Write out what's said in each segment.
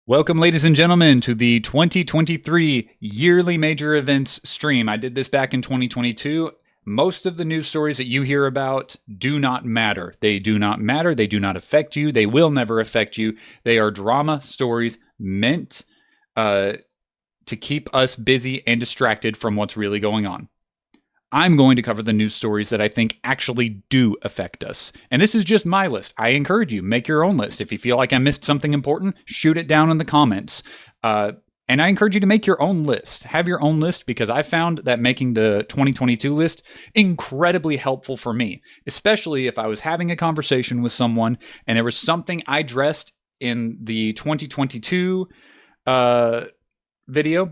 Welcome, ladies and gentlemen, to the 2023 yearly major events stream. I did this back in 2022. Most of the news stories that you hear about do not matter. They do not matter. They do not affect you. They will never affect you. They are drama stories meant to keep us busy and distracted from what's really going on. I'm going to cover the news stories that I think actually do affect us. And this is just my list. I encourage you, make your own list. If you feel like I missed something important, shoot it down in the comments. And I encourage you to make your own list. Have your own list, because I found that making the 2022 list incredibly helpful for me, especially if I was having a conversation with someone and there was something I addressed in the 2022 video.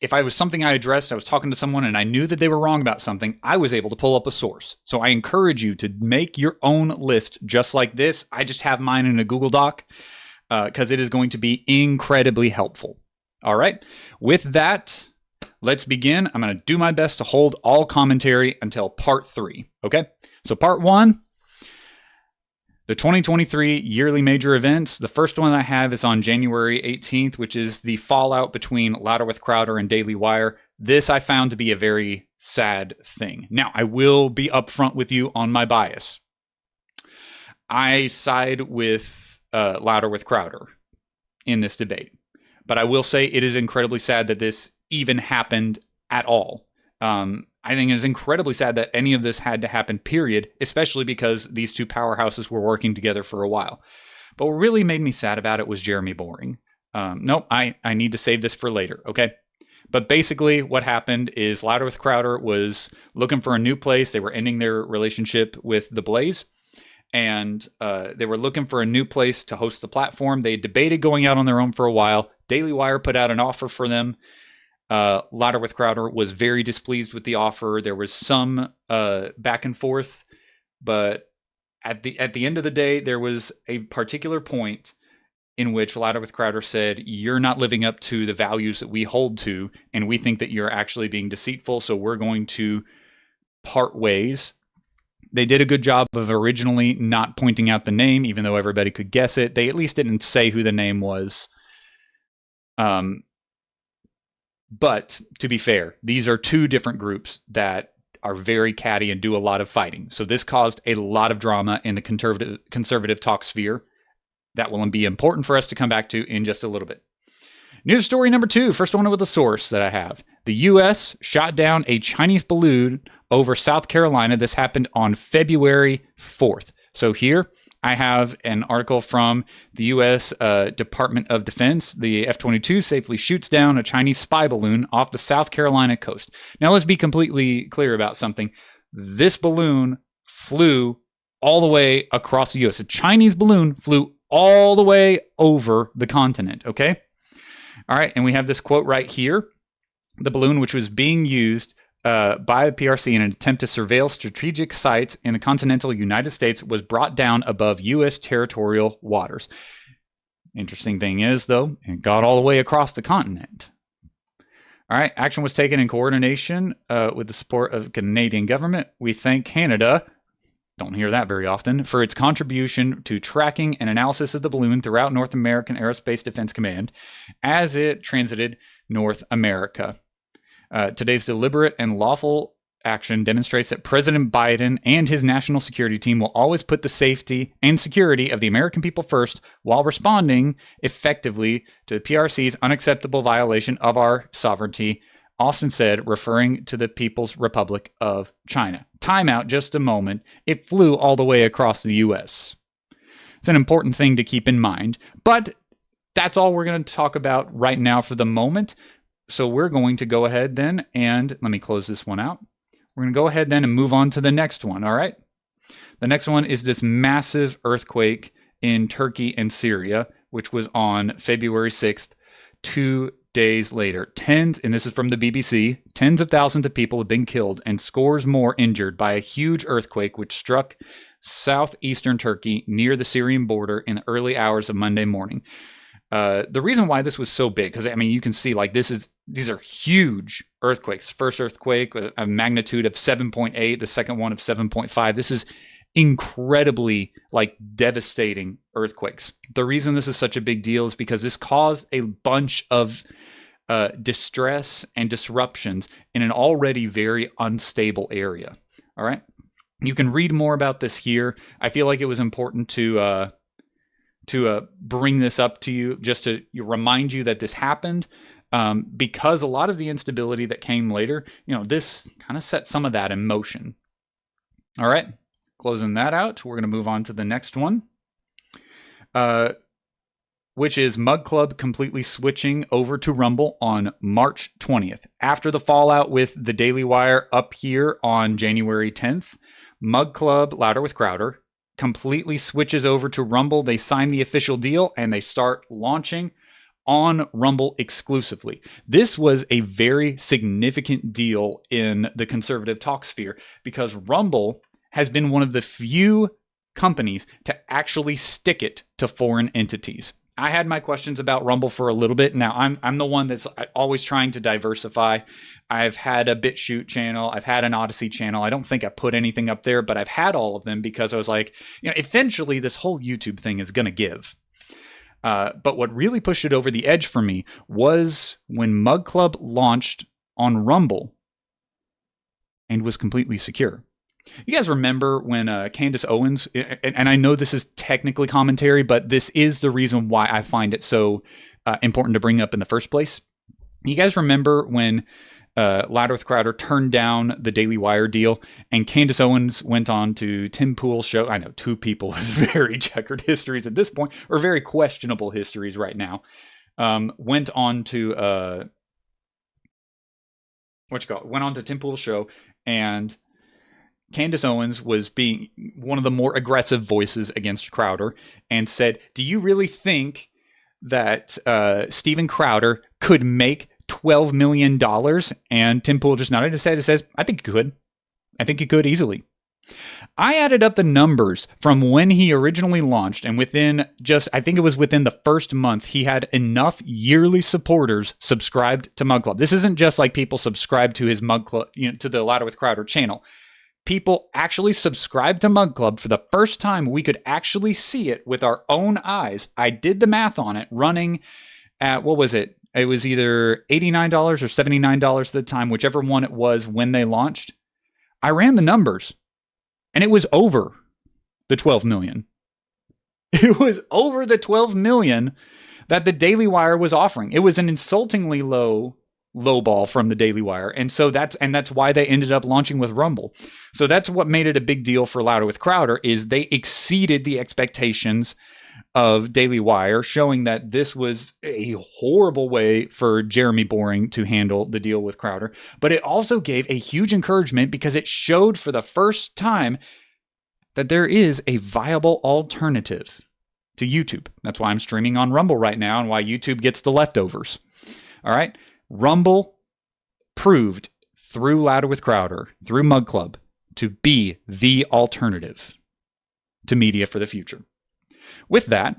If I was something I addressed, I was talking to someone and I knew that they were wrong about something, I was able to pull up a source. So I encourage you to make your own list just like this. I just have mine in a Google Doc because it is going to be incredibly helpful. All right. With that, let's begin. I'm going to do my best to hold all commentary until part 3. Okay. So part 1. The 2023 yearly major events. The first one I have is on January 18th, which is the fallout between Louder with Crowder and Daily Wire. This I found to be a very sad thing. Now, I will be upfront with you on my bias. I side with Louder with Crowder in this debate. But I will say it is incredibly sad that this even happened at all. I think it is incredibly sad that any of this had to happen, period, especially because these two powerhouses were working together for a while. But what really made me sad about it was Jeremy Boring. Nope, I need to save this for later, okay? But basically what happened is Louder with Crowder was looking for a new place. They were ending their relationship with The Blaze, and they were looking for a new place to host the platform. They debated going out on their own for a while. Daily Wire put out an offer for them. Louder with Crowder was very displeased with the offer. There was some back and forth, but at the end of the day, there was a particular point in which Louder with Crowder said, "You're not living up to the values that we hold to, and we think that you're actually being deceitful, so we're going to part ways." They did a good job of originally not pointing out the name, even though everybody could guess it. They at least didn't say who the name was. But to be fair, these are two different groups that are very catty and do a lot of fighting. So this caused a lot of drama in the conservative talk sphere. That will be important for us to come back to in just a little bit. News story number 2, first one with a source that I have. The U.S. shot down a Chinese balloon over South Carolina. This happened on February 4th. So here I have an article from the U.S. Department of Defense. The F-22 safely shoots down a Chinese spy balloon off the South Carolina coast. Now, let's be completely clear about something. This balloon flew all the way across the U.S. A Chinese balloon flew all the way over the continent, okay? All right, and we have this quote right here. The balloon, which was being used by the PRC in an attempt to surveil strategic sites in the continental United States, was brought down above U.S. territorial waters. Interesting thing is, though, it got all the way across the continent. All right, action was taken in coordination with the support of the Canadian government. We thank Canada, don't hear that very often, for its contribution to tracking and analysis of the balloon throughout North American Aerospace Defense Command as it transited North America. Today's deliberate and lawful action demonstrates that President Biden and his national security team will always put the safety and security of the American people first while responding effectively to the PRC's unacceptable violation of our sovereignty, Austin said, referring to the People's Republic of China. Time out just a moment. It flew all the way across the U.S. It's an important thing to keep in mind, but that's all we're going to talk about right now for the moment. So we're going to go ahead then and let me close this one out. We're going to go ahead then and move on to the next one, all right? The next one is this massive earthquake in Turkey and Syria, which was on February 6th, 2 days later. And this is from the BBC, tens of thousands of people have been killed and scores more injured by a huge earthquake which struck southeastern Turkey near the Syrian border in the early hours of Monday morning. The reason why this was so big, because I mean, you can see like these are huge earthquakes. First earthquake with a magnitude of 7.8, the second one of 7.5. This is incredibly devastating earthquakes. The reason this is such a big deal is because this caused a bunch of distress and disruptions in an already very unstable area. All right. You can read more about this here. I feel like it was important to bring this up to you, just to remind you that this happened, because a lot of the instability that came later, this kind of set some of that in motion. All right, closing that out, we're going to move on to the next one, which is Mug Club completely switching over to Rumble on March 20th. After the fallout with the Daily Wire up here on January 10th, Mug Club, Louder with Crowder, completely switches over to Rumble. They sign the official deal and they start launching on Rumble exclusively. This was a very significant deal in the conservative talk sphere because Rumble has been one of the few companies to actually stick it to foreign entities. I had my questions about Rumble for a little bit. Now, I'm the one that's always trying to diversify. I've had a BitChute channel. I've had an Odyssey channel. I don't think I put anything up there, but I've had all of them because I was like, eventually this whole YouTube thing is going to give. But what really pushed it over the edge for me was when Mug Club launched on Rumble and was completely secure. You guys remember when Candace Owens, and I know this is technically commentary, but this is the reason why I find it so important to bring up in the first place. You guys remember when Louder with Crowder turned down the Daily Wire deal and Candace Owens went on to Tim Pool's show? I know two people with very checkered histories at this point, or very questionable histories right now. Went on to went on to Tim Pool's show, and Candace Owens was being one of the more aggressive voices against Crowder and said, do you really think that Steven Crowder could make $12 million? And Tim Pool just nodded his head and says, I think he could. I think he could easily. I added up the numbers from when he originally launched, and I think it was within the first month, he had enough yearly supporters subscribed to Mug Club. This isn't just like people subscribed to his Mug Club, to the Louder with Crowder channel. People actually subscribed to Mug Club for the first time. We could actually see it with our own eyes. I did the math on it, running at, what was it? It was either $89 or $79 at the time, whichever one it was when they launched. I ran the numbers, and it was over the 12 million. It was over the 12 million that the Daily Wire was offering. It was an insultingly low ball from the Daily Wire. And so that's why they ended up launching with Rumble. So that's what made it a big deal for Louder with Crowder, is they exceeded the expectations of Daily Wire, showing that this was a horrible way for Jeremy Boring to handle the deal with Crowder. But it also gave a huge encouragement because it showed for the first time that there is a viable alternative to YouTube. That's why I'm streaming on Rumble right now and why YouTube gets the leftovers. All right. Rumble proved through Louder with Crowder, through Mug Club, to be the alternative to media for the future. With that,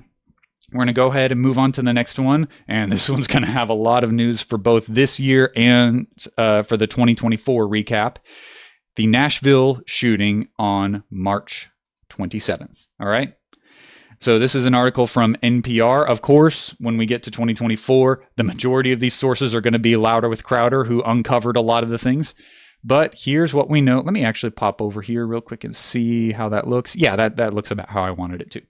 we're going to go ahead and move on to the next one. And this one's going to have a lot of news for both this year and for the 2024 recap. The Nashville shooting on March 27th. All right. So this is an article from NPR. Of course, when we get to 2024, the majority of these sources are going to be Louder with Crowder, who uncovered a lot of the things. But here's what we know. Let me actually pop over here real quick and see how that looks. Yeah, that looks about how I wanted it to.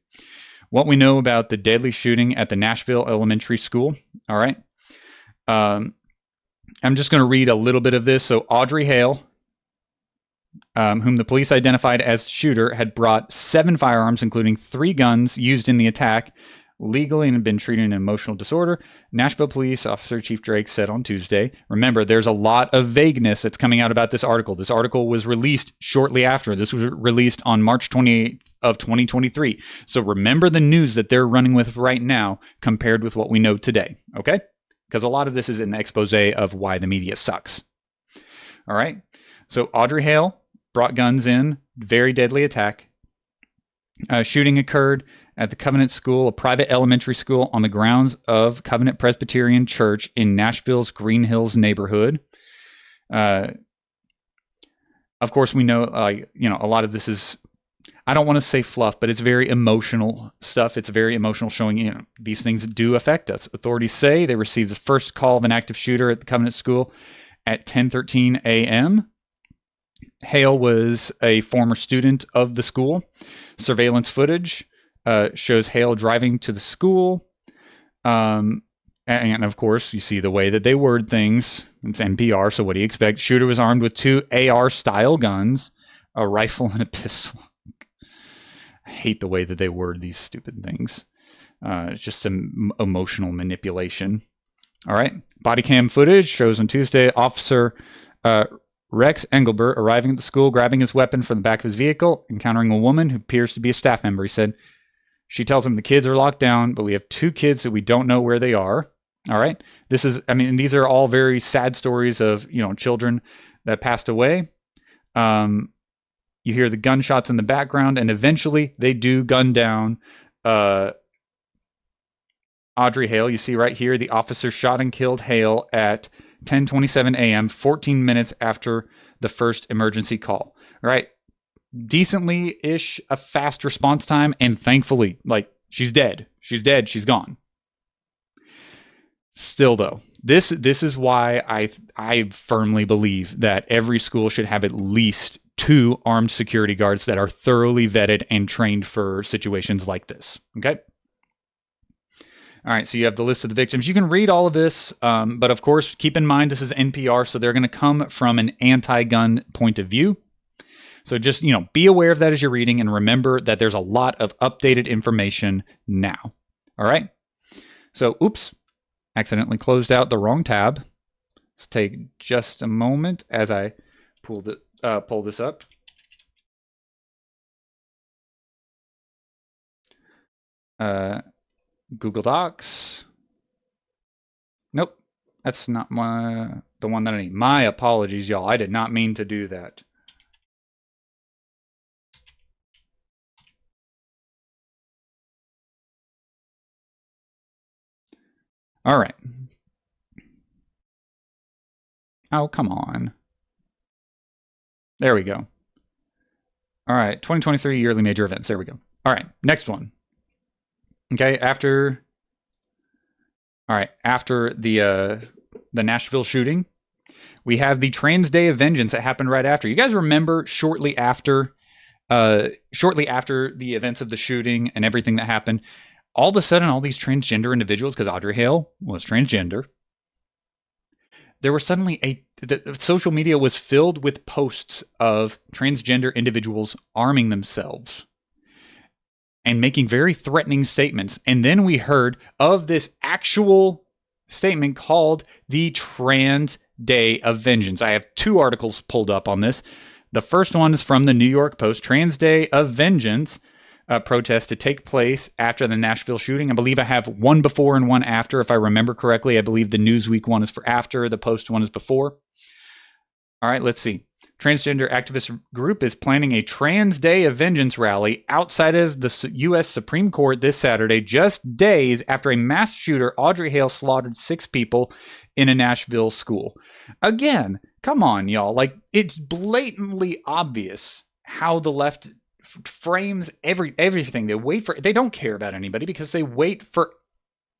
What we know about the deadly shooting at the Nashville Elementary School. All right. I'm just going to read a little bit of this. So Audrey Hale, whom the police identified as shooter, had brought 7 firearms, including 3 guns used in the attack, legally and had been treated an emotional disorder. Nashville Police Officer Chief Drake said on Tuesday. Remember, there's a lot of vagueness that's coming out about this article. This article was released shortly after. This was released on March 28th of 2023. So remember the news that they're running with right now compared with what we know today, okay? Because a lot of this is an expose of why the media sucks. All right? So Audrey Hale brought guns in, very deadly attack. Shooting occurred at the Covenant School, a private elementary school on the grounds of Covenant Presbyterian Church in Nashville's Green Hills neighborhood. Of course, we know, a lot of this is, I don't want to say fluff, but it's very emotional stuff. It's very emotional, showing, these things do affect us. Authorities say they received the first call of an active shooter at the Covenant School at 10:13 a.m. Hale was a former student of the school. Surveillance footage shows Hale driving to the school. And of course, you see the way that they word things. It's NPR, so what do you expect? Shooter was armed with 2 AR-style guns, a rifle, and a pistol. I hate the way that they word these stupid things. It's just some emotional manipulation. All right. Body cam footage shows on Tuesday, Officer Rex Engelbert arriving at the school, grabbing his weapon from the back of his vehicle, encountering a woman who appears to be a staff member. He said, she tells him the kids are locked down, but we have 2 kids that we don't know where they are. All right. These are all very sad stories of, children that passed away. You hear the gunshots in the background, and eventually they do gun down Audrey Hale. You see right here, the officer shot and killed Hale at 10:27 a.m., 14 minutes after the first emergency call. All right. Decently-ish a fast response time, and thankfully, she's dead. She's dead. She's gone. Still, though, this is why I firmly believe that every school should have at least 2 armed security guards that are thoroughly vetted and trained for situations like this. Okay? All right, so you have the list of the victims. You can read all of this, but of course, keep in mind this is NPR, so they're going to come from an anti-gun point of view. So just, be aware of that as you're reading, and remember that there's a lot of updated information now. All right? So, oops, accidentally closed out the wrong tab. Let's take just a moment as I pull this up. Google Docs. Nope, that's not the one that I need. My apologies, y'all. I did not mean to do that. All right. Oh, come on. There we go. All right, 2023 yearly major events. There we go. All right, next one. Okay, after the Nashville shooting, we have the Trans Day of Vengeance that happened right after. You guys remember shortly after the events of the shooting and everything that happened, all of a sudden, all these transgender individuals, because Audrey Hale was transgender, there was suddenly the social media was filled with posts of transgender individuals arming themselves and making very threatening statements. And then we heard of this actual statement called the Trans Day of Vengeance. I have 2 articles pulled up on this. The first one is from the New York Post. Trans Day of Vengeance protest to take place after the Nashville shooting. I believe I have one before and one after, if I remember correctly. I believe the Newsweek one is for after, the Post one is before. All right, let's see. Transgender activist group is planning a Trans Day of Vengeance rally outside of the U.S. Supreme Court this Saturday, just days after a mass shooter, Audrey Hale, slaughtered 6 people in a Nashville school. Again, come on, y'all. It's blatantly obvious how the left frames everything. They don't care about anybody because they wait for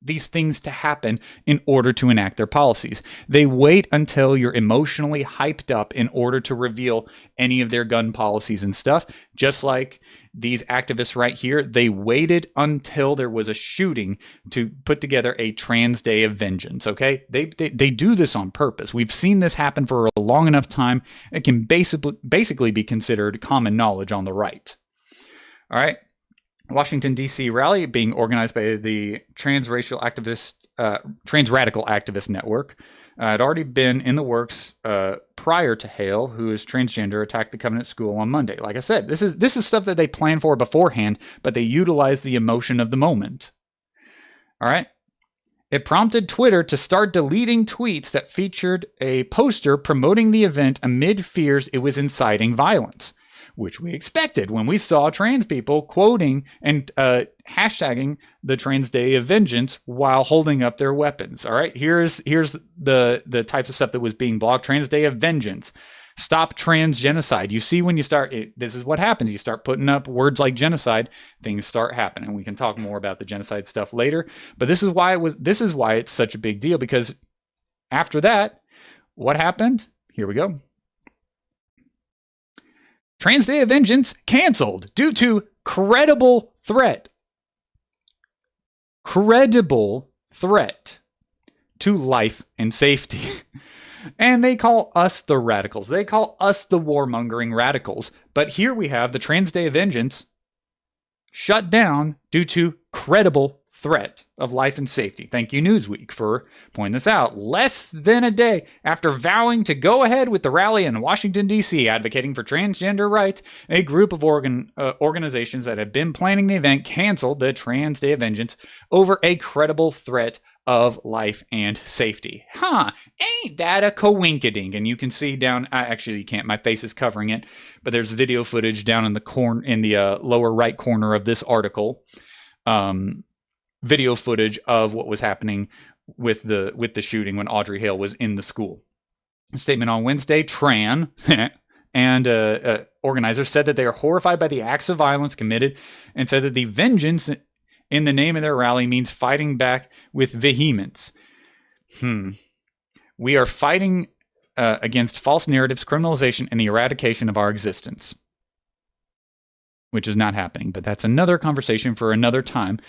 these things to happen in order to enact their policies. They wait until you're emotionally hyped up in order to reveal any of their gun policies and stuff. Just like these activists right here, they waited until there was a shooting to put together a Trans Day of Vengeance, okay? They do this on purpose. We've seen this happen for a long enough time. It can basically be considered common knowledge on the right. All right. Washington, D.C. rally being organized by the Transradical Activist Network. Had already been in the works prior to Hale, who is transgender, attacked the Covenant School on Monday. Like I said, this is stuff that they plan for beforehand, but they utilize the emotion of the moment. All right. It prompted Twitter to start deleting tweets that featured a poster promoting the event amid fears it was inciting violence, which we expected when we saw trans people quoting and hashtagging the Trans Day of Vengeance while holding up their weapons. All right, here's the types of stuff that was being blocked. Trans Day of Vengeance. Stop trans genocide. You see, when you start, this is what happens. You start putting up words like genocide, things start happening. We can talk more about the genocide stuff later, but this is why it's such a big deal, because after that, what happened? Here we go. Trans Day of Vengeance canceled due to credible threat. Credible threat to life and safety. And they call us the radicals. They call us the warmongering radicals. But here we have the Trans Day of Vengeance shut down due to credible threat of life and safety. Thank you, Newsweek, for pointing this out. Less than a day after vowing to go ahead with the rally in Washington, D.C., advocating for transgender rights, a group of organizations that had been planning the event canceled the Trans Day of Vengeance over a credible threat of life and safety. Ain't that a coinkydink? And you can see down, actually you can't, my face is covering it, but there's video footage down in the lower right corner of this article. Video footage of what was happening with the shooting when Audrey Hale was in the school. A statement on Wednesday, Tran and organizers said that they are horrified by the acts of violence committed, and said that the vengeance in the name of their rally means fighting back with vehemence. We are fighting against false narratives, criminalization, and the eradication of our existence. Which is not happening, but that's another conversation for another time.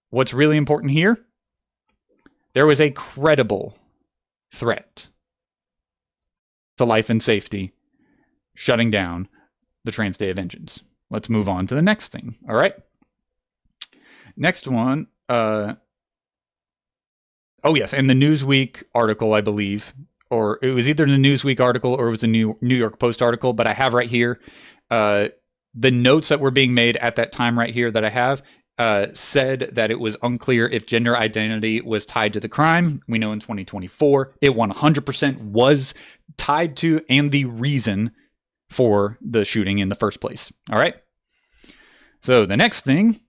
What's really important here? There was a credible threat to life and safety shutting down the Trans Day of Vengeance. Let's move on to the next thing. All right. Next one. Oh, yes. And the Newsweek article, I believe, or it was either the Newsweek article or it was a New York Post article, but I have right here the notes that were being made at that time right here that I have. Said that it was unclear if gender identity was tied to the crime. We know in 2024, it 100% was tied to and the reason for the shooting in the first place. All right. So the next thing,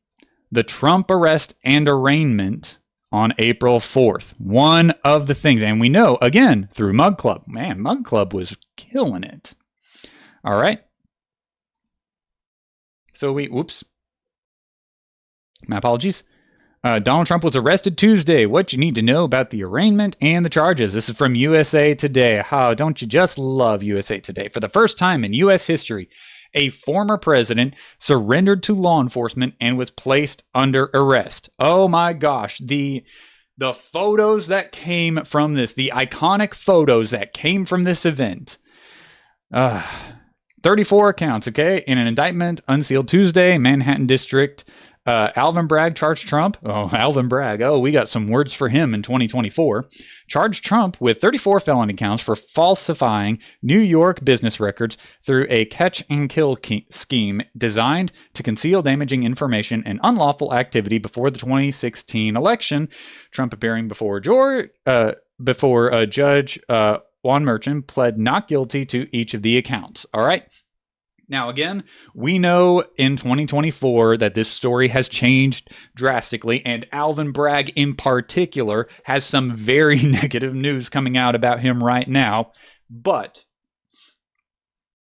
the Trump arrest and arraignment on April 4th. One of the things, and we know, again, through Mug Club. Man, Mug Club was killing it. All right. So whoops. My apologies. Donald Trump was arrested Tuesday. What you need to know about the arraignment and the charges. This is from USA Today. How don't you just love USA Today? For the first time in U.S. history, a former president surrendered to law enforcement and was placed under arrest. Oh my gosh. The photos that came from this, the iconic photos that came from this event. 34 accounts, okay? In an indictment unsealed Tuesday, Manhattan District. Alvin Bragg charged Trump. Oh, Alvin Bragg. Oh, we got some words for him in 2024. Charged Trump with 34 felony counts for falsifying New York business records through a catch-and-kill scheme designed to conceal damaging information and unlawful activity before the 2016 election. Trump, appearing before Judge Juan Merchant, pled not guilty to each of the accounts. All right. Now, again, we know in 2024 that this story has changed drastically, and Alvin Bragg in particular has some very negative news coming out about him right now. But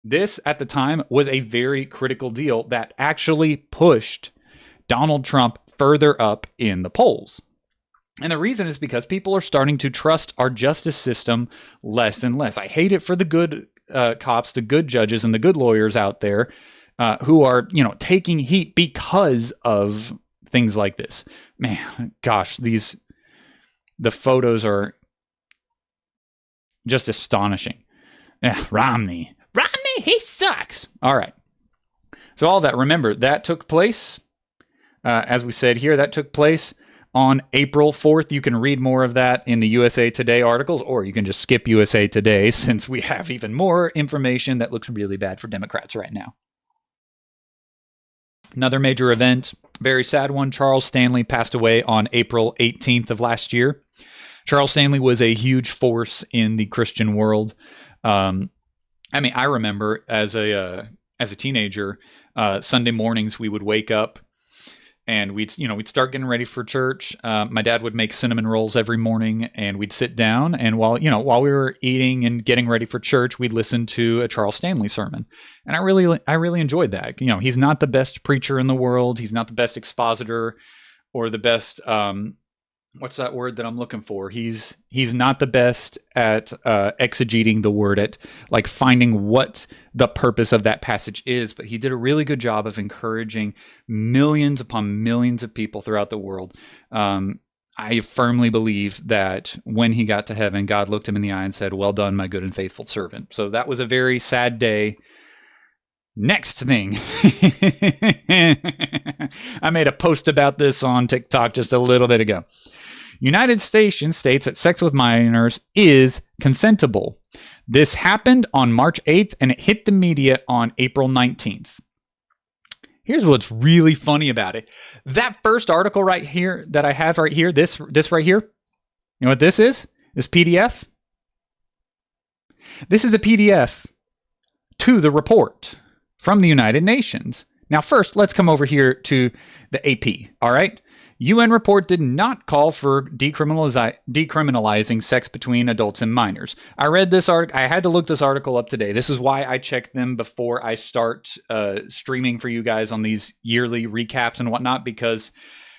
this, at the time, was a very critical deal that actually pushed Donald Trump further up in the polls. And the reason is because people are starting to trust our justice system less and less. I hate it for the good cops, the good judges, and the good lawyers out there who are, taking heat because of things like this. Man, gosh, the photos are just astonishing. Romney, he sucks. All right. So all that, remember, that took place, as we said here, that took place on April 4th. You can read more of that in the USA Today articles, or you can just skip USA Today since we have even more information that looks really bad for Democrats right now. Another major event, very sad one. Charles Stanley passed away on April 18th of last year. Charles Stanley was a huge force in the Christian world. I remember as a teenager, Sunday mornings we would wake up and we'd start getting ready for church. My dad would make cinnamon rolls every morning, and we'd sit down, and while we were eating and getting ready for church, we'd listen to a Charles Stanley sermon. And I really enjoyed that. He's not the best preacher in the world. He's not the best expositor or the best what's that word that I'm looking for? He's not the best at exegeting the word, at like finding what the purpose of that passage is, but he did a really good job of encouraging millions upon millions of people throughout the world. I firmly believe that when he got to heaven, God looked him in the eye and said, "Well done, my good and faithful servant." So that was a very sad day. Next thing. I made a post about this on TikTok just a little bit ago. United States states that sex with minors is consentable. This happened on March 8th, and it hit the media on April 19th. Here's what's really funny about it. That first article right here that I have right here, this right here, you know what this is? This PDF? This is a PDF to the report from the United Nations. Now, first, let's come over here to the AP, all right? UN report did not call for decriminalizing sex between adults and minors. I read this article. I had to look this article up today. This is why I check them before I start streaming for you guys on these yearly recaps and whatnot, because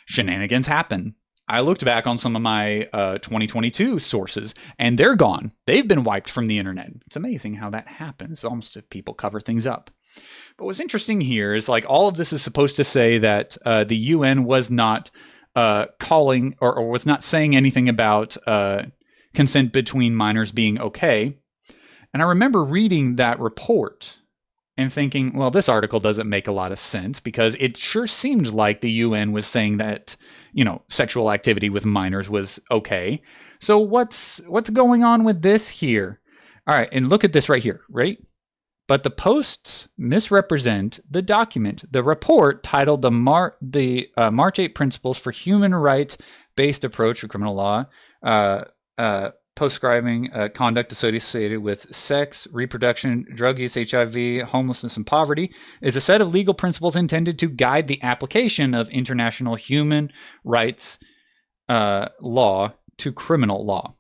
shenanigans happen. I looked back on some of my 2022 sources, and they're gone. They've been wiped from the internet. It's amazing how that happens. Almost if people cover things up. But what's interesting here is, like, all of this is supposed to say that the UN was not calling or was not saying anything about consent between minors being okay. And I remember reading that report and thinking, well, this article doesn't make a lot of sense, because it sure seemed like the UN was saying that, sexual activity with minors was okay. So what's going on with this here? All right, and look at this right here, right? But the posts misrepresent the document. The report, titled the March 8 Principles for Human Rights-Based Approach to Criminal Law, prescribing conduct associated with sex, reproduction, drug use, HIV, homelessness, and poverty, is a set of legal principles intended to guide the application of international human rights law to criminal law.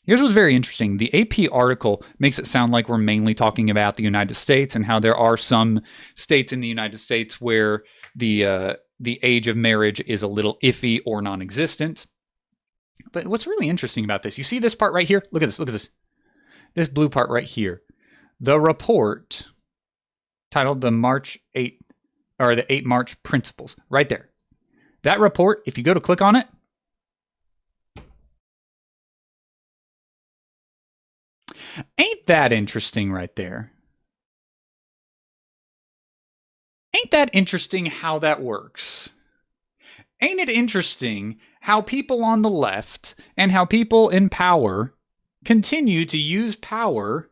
Here's what's very interesting. The AP article makes it sound like we're mainly talking about the United States and how there are some states in the United States where the age of marriage is a little iffy or non-existent. But what's really interesting about this, you see this part right here? Look at this. This blue part right here. The report titled the March 8, or the 8 March Principles, right there. That report, if you go to click on it, ain't that interesting right there? Ain't that interesting how that works? Ain't it interesting how people on the left and how people in power continue to use power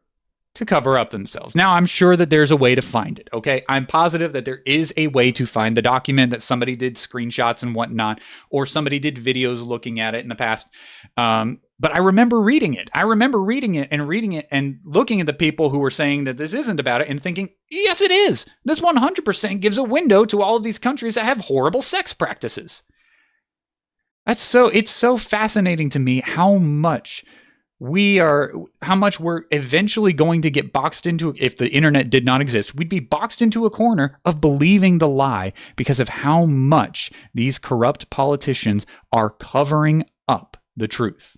to cover up themselves? Now, I'm sure that there's a way to find it, okay? I'm positive that there is a way to find the document, that somebody did screenshots and whatnot, or somebody did videos looking at it in the past. But I remember reading it. I remember reading it and looking at the people who were saying that this isn't about it and thinking, yes, it is. This 100% gives a window to all of these countries that have horrible sex practices. It's so fascinating to me how much we're eventually going to get boxed into, if the internet did not exist, we'd be boxed into a corner of believing the lie because of how much these corrupt politicians are covering up the truth.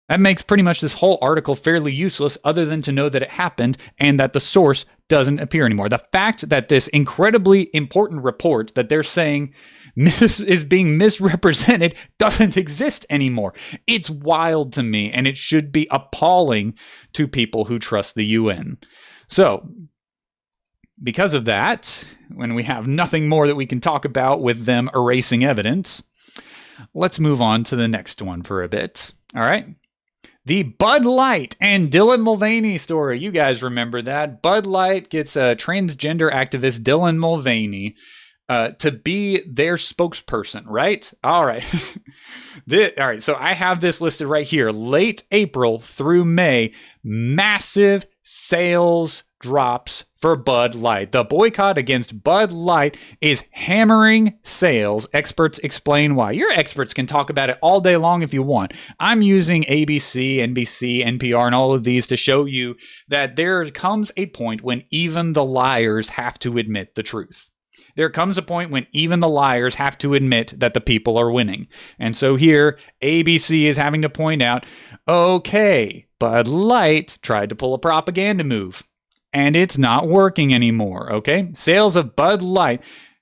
That makes pretty much this whole article fairly useless, other than to know that it happened and that the source doesn't appear anymore. The fact that this incredibly important report that they're saying is being misrepresented doesn't exist anymore. It's wild to me, and it should be appalling to people who trust the UN. So, because of that, when we have nothing more that we can talk about with them erasing evidence, let's move on to the next one for a bit. All right? The Bud Light and Dylan Mulvaney story. You guys remember that. Bud Light gets a transgender activist, Dylan Mulvaney, to be their spokesperson, right? All right. All right, so I have this listed right here. Late April through May, massive sales drops for Bud Light. The boycott against Bud Light is hammering sales. Experts explain why. Your experts can talk about it all day long if you want. I'm using ABC, NBC, NPR, and all of these to show you that there comes a point when even the liars have to admit the truth. There comes a point when even the liars have to admit that the people are winning. And so here, ABC is having to point out, okay, Bud Light tried to pull a propaganda move, and it's not working anymore, okay? Sales of Bud Light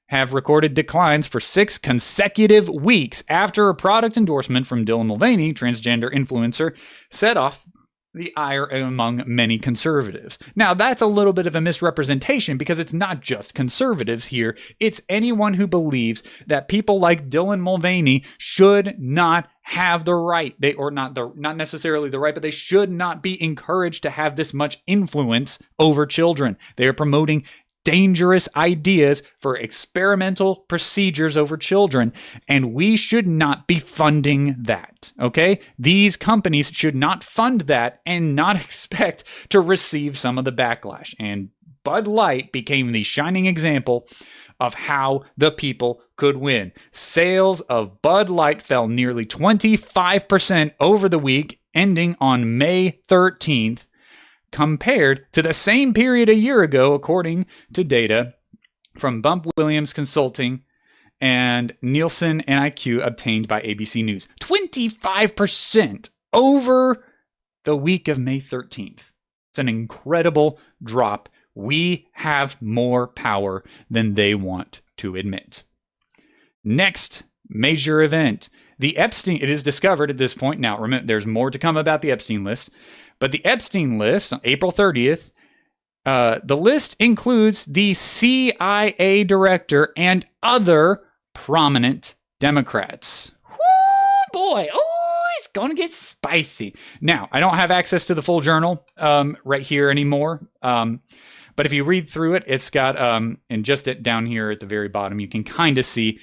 have recorded declines for 6 consecutive weeks after a product endorsement from Dylan Mulvaney, transgender influencer, set off the ire among many conservatives. Now, that's a little bit of a misrepresentation because it's not just conservatives here. It's anyone who believes that people like Dylan Mulvaney should not have the right, not necessarily the right, but they should not be encouraged to have this much influence over children. They are promoting dangerous ideas for experimental procedures over children, and we should not be funding that, okay? These companies should not fund that and not expect to receive some of the backlash. And Bud Light became the shining example of how the people could win. Sales of Bud Light fell nearly 25% over the week, ending on May 13th, compared to the same period a year ago, according to data from Bump Williams Consulting and Nielsen NIQ obtained by ABC News. 25% over the week of May 13th. It's an incredible drop. We have more power than they want to admit. Next major event. The Epstein, it is discovered at this point. Now, remember, there's more to come about the Epstein list. But the Epstein list, on April 30th, the list includes the CIA director and other prominent Democrats. Woo, boy. Oh, it's going to get spicy. Now, I don't have access to the full journal right here anymore. But if you read through it, it's got, and just down here at the very bottom, you can kind of see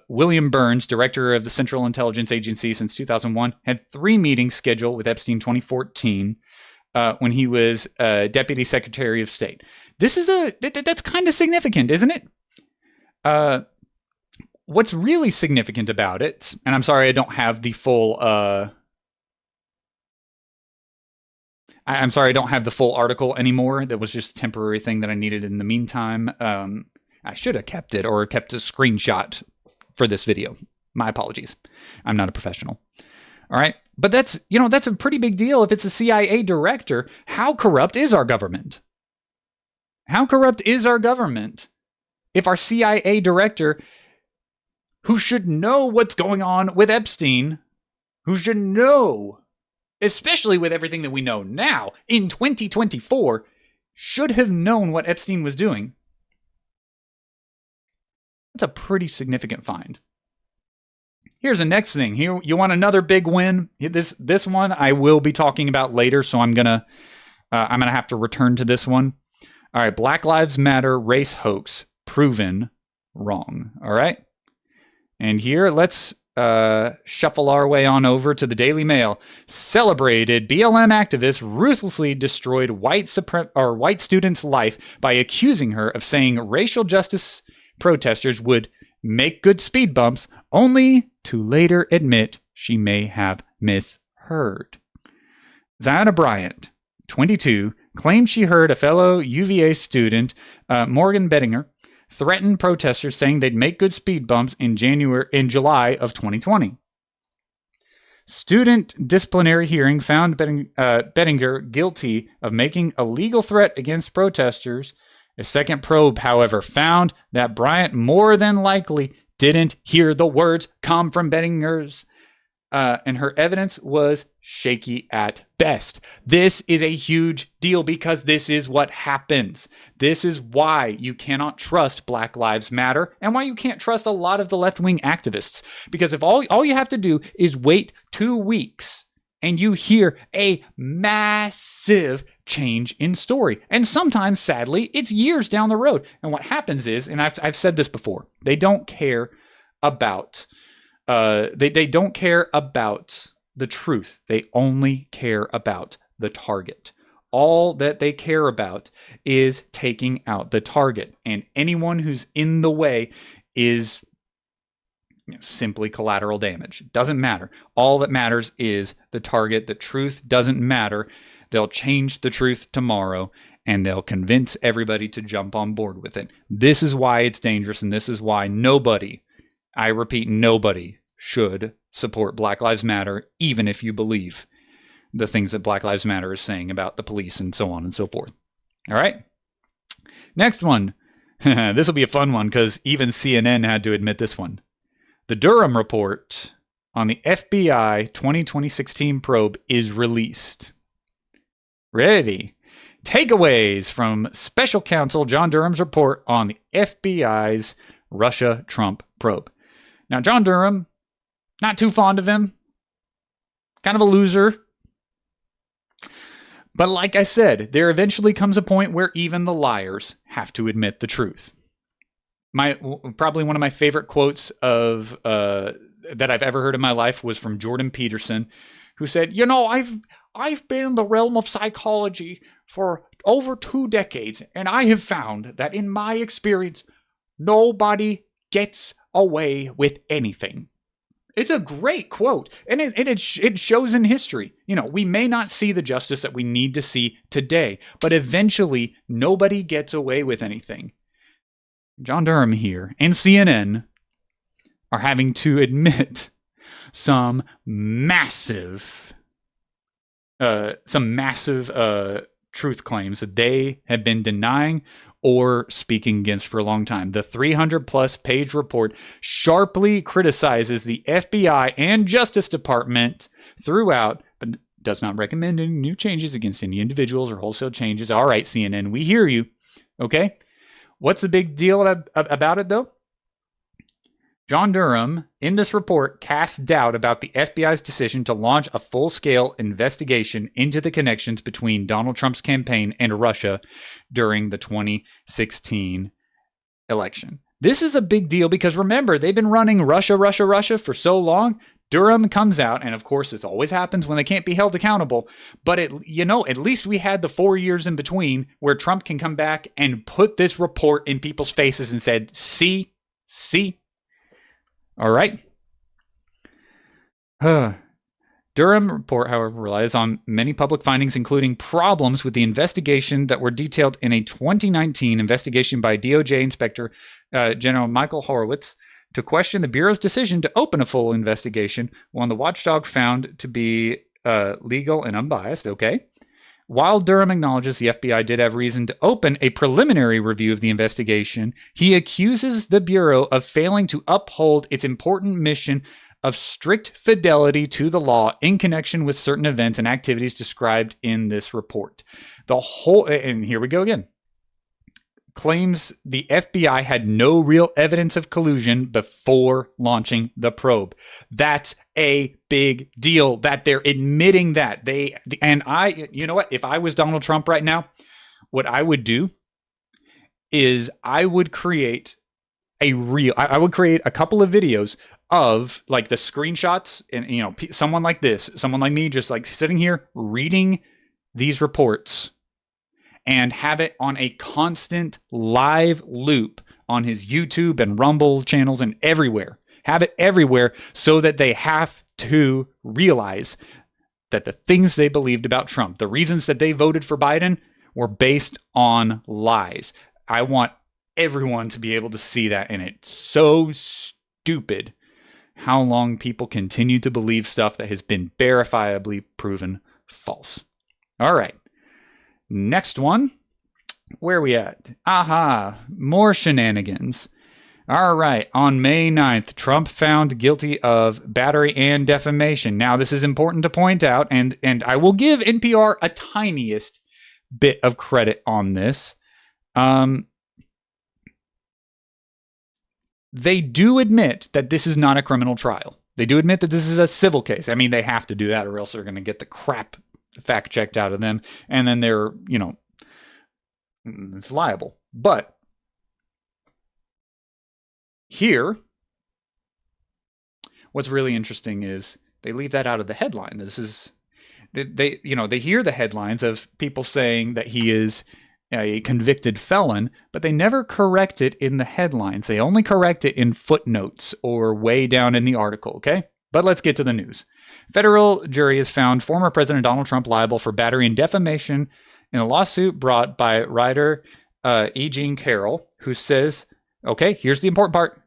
William Burns, director of the Central Intelligence Agency since 2001, had 3 meetings scheduled with Epstein 2014 when he was Deputy Secretary of State. This is that's kind of significant, isn't it? What's really significant about it, and I'm sorry I don't have the full I'm sorry I don't have the full article anymore. That was just a temporary thing that I needed in the meantime. I should have kept it or kept a screenshot for this video. My apologies. I'm not a professional. All right. But that's a pretty big deal. If it's a CIA director, how corrupt is our government? How corrupt is our government if our CIA director, who should know what's going on with Epstein, who should know, especially with everything that we know now in 2024, should have known what Epstein was doing? That's a pretty significant find. Here's the next thing. Here, you want another big win? This one I will be talking about later, so I'm gonna have to return to this one. All right, Black Lives Matter race hoax proven wrong. All right, and here let's shuffle our way on over to the Daily Mail. Celebrated BLM activist ruthlessly destroyed white student's life by accusing her of saying racial justice protesters would make good speed bumps, only to later admit she may have misheard. Ziona Bryant, 22, claimed she heard a fellow UVA student, Morgan Bettinger, threaten protesters saying they'd make good speed bumps in July of 2020. Student disciplinary hearing found Bettinger guilty of making a legal threat against protesters. A second probe, however, found that Bryant more than likely didn't hear the words come from Bettinger's, and her evidence was shaky at best. This is a huge deal because this is what happens. This is why you cannot trust Black Lives Matter and why you can't trust a lot of the left-wing activists. Because if all you have to do is wait 2 weeks and you hear a massive change in story. And sometimes, sadly, it's years down the road. And what happens is, and I've said this before, they don't care about they don't care about the truth. They only care about the target. all that they care about is taking out the target. And anyone who's in the way is simply collateral damage. It doesn't matter. All that matters is the target. The truth doesn't matter. They'll change the truth tomorrow, and they'll convince everybody to jump on board with it. This is why it's dangerous, and this is why nobody, I repeat, nobody should support Black Lives Matter, even if you believe the things that Black Lives Matter is saying about the police and so on and so forth. All right? Next one. This will be a fun one because even CNN had to admit this one. The Durham report on the FBI 2016 probe is released. Ready? Takeaways from Special Counsel John Durham's report on the FBI's Russia-Trump probe. Now, John Durham, not too fond of him. Kind of a loser. But like I said, there eventually comes a point where even the liars have to admit the truth. Probably one of my favorite quotes of that I've ever heard in my life was from Jordan Peterson, who said, "You know, I've been in the realm of psychology for over 2 decades, and I have found that in my experience, nobody gets away with anything." It's a great quote, and it shows in history. You know, we may not see the justice that we need to see today, but eventually nobody gets away with anything. John Durham here and CNN are having to admit some massive truth claims that they have been denying or speaking against for a long time. The 300-plus page report sharply criticizes the FBI and Justice Department throughout, but does not recommend any new changes against any individuals or wholesale changes. All right, CNN, we hear you. Okay? What's the big deal about it, though? John Durham, in this report, casts doubt about the FBI's decision to launch a full-scale investigation into the connections between Donald Trump's campaign and Russia during the 2016 election. This is a big deal because, remember, they've been running Russia for so long. Durham comes out, and of course, this always happens when they can't be held accountable. But at least we had the 4 years in between where Trump can come back and put this report in people's faces and said, "See." All right. Durham report, however, relies on many public findings, including problems with the investigation that were detailed in a 2019 investigation by DOJ Inspector General Michael Horowitz to question the Bureau's decision to open a full investigation, one the watchdog found to be legal and unbiased. Okay. While Durham acknowledges the FBI did have reason to open a preliminary review of the investigation, he accuses the Bureau of failing to uphold its important mission of strict fidelity to the law in connection with certain events and activities described in this report. And here we go again. Claims the FBI had no real evidence of collusion before launching the probe. That's a big deal that they're admitting that. You know what? If I was Donald Trump right now, what I would do is I would create a couple of videos of like the screenshots and, someone like this, someone like me, just like sitting here reading these reports, and have it on a constant live loop on his YouTube and Rumble channels and everywhere. Have it everywhere so that they have to realize that the things they believed about Trump, the reasons that they voted for Biden, were based on lies. I want everyone to be able to see that, and it's so stupid how long people continue to believe stuff that has been verifiably proven false. All right. Next one. Where are we at? More shenanigans. All right. On May 9th, Trump found guilty of battery and defamation. Now, this is important to point out, and I will give NPR a tiniest bit of credit on this. They do admit that this is not a criminal trial. They do admit that this is a civil case. I mean, they have to do that or else they're going to get the crap fact checked out of them, and then they're, it's liable. But here, what's really interesting is they leave that out of the headline. they hear the headlines of people saying that he is a convicted felon, but they never correct it in the headlines. They only correct it in footnotes or way down in the article, okay? But let's get to the news. Federal jury has found former President Donald Trump liable for battery and defamation in a lawsuit brought by writer E. Jean Carroll, who says, okay, here's the important part,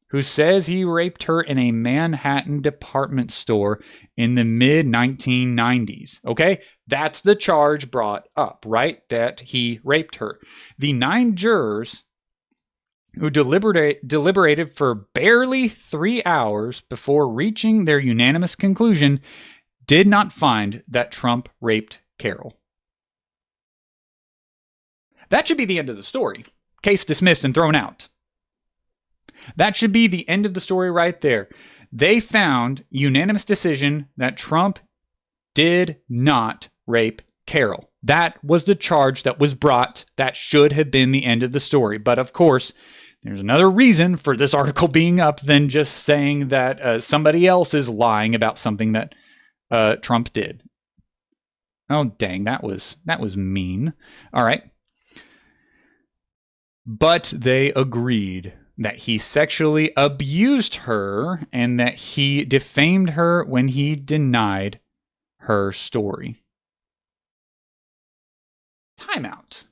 who says he raped her in a Manhattan department store in the mid-1990s. Okay? That's the charge brought up, right? That he raped her. The 9 jurors who deliberated for barely 3 hours before reaching their unanimous conclusion did not find that Trump raped Carroll. That should be the end of the story. Case dismissed and thrown out. That should be the end of the story right there. They found unanimous decision that Trump did not rape Carroll. That was the charge that was brought. That should have been the end of the story. But of course, there's another reason for this article being up than just saying that somebody else is lying about something that Trump did. Oh, dang, that was mean. All right. But they agreed that he sexually abused her and that he defamed her when he denied her story. Timeout.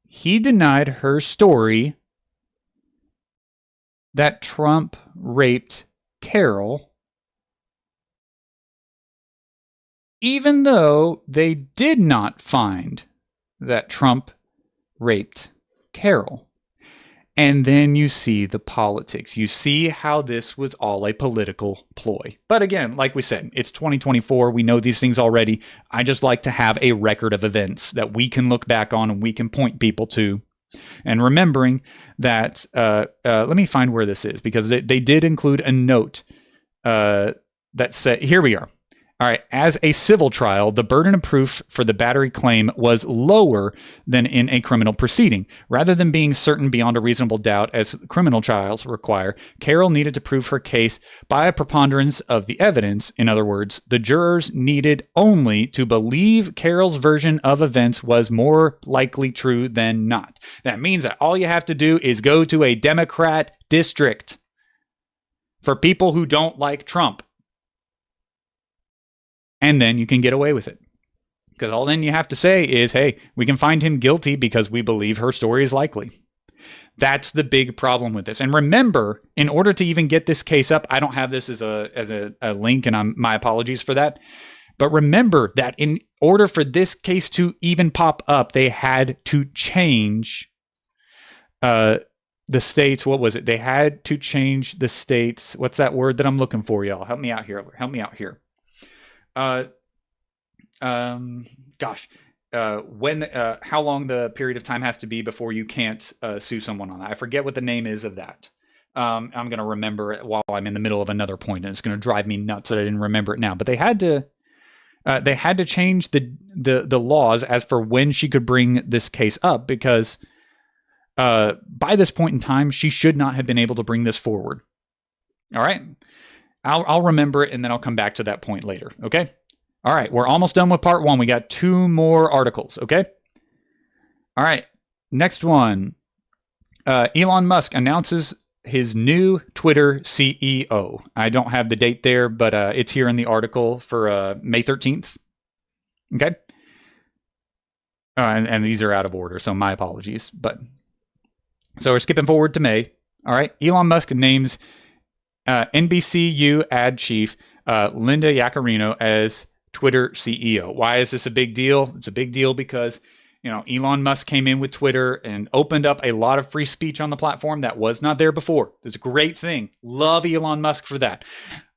He denied her story that Trump raped Carroll, even though they did not find that Trump raped Carroll. And then you see the politics. You see how this was all a political ploy. But again, like we said, it's 2024. We know these things already. I just like to have a record of events that we can look back on and we can point people to. And remembering that, let me find where this is, because they did include a note that said, here we are. All right, as a civil trial, the burden of proof for the battery claim was lower than in a criminal proceeding. Rather than being certain beyond a reasonable doubt, as criminal trials require, Carroll needed to prove her case by a preponderance of the evidence. In other words, the jurors needed only to believe Carroll's version of events was more likely true than not. That means that all you have to do is go to a Democrat district for people who don't like Trump. And then you can get away with it. Because all then you have to say is, hey, we can find him guilty because we believe her story is likely. That's the big problem with this. And remember, in order to even get this case up, I don't have this as a link, and my apologies for that. But remember that in order for this case to even pop up, they had to change the states. What was it? They had to change the states. What's that word that I'm looking for, y'all? Help me out here. How long the period of time has to be before you can't sue someone on that. I forget what the name is of that. I'm going to remember it while I'm in the middle of another point, and it's going to drive me nuts that I didn't remember it now. But they had to change the laws as for when she could bring this case up, because by this point in time, she should not have been able to bring this forward. All right. I'll remember it, and then I'll come back to that point later, okay? All right, we're almost done with part 1. We got 2 more articles, okay? All right, next one. Elon Musk announces his new Twitter CEO. I don't have the date there, but it's here in the article for May 13th, okay? And these are out of order, so my apologies. So we're skipping forward to May. All right, Elon Musk names NBCU ad chief Linda Yaccarino as Twitter CEO. Why is this a big deal? It's a big deal because, Elon Musk came in with Twitter and opened up a lot of free speech on the platform that was not there before. It's a great thing. Love Elon Musk for that.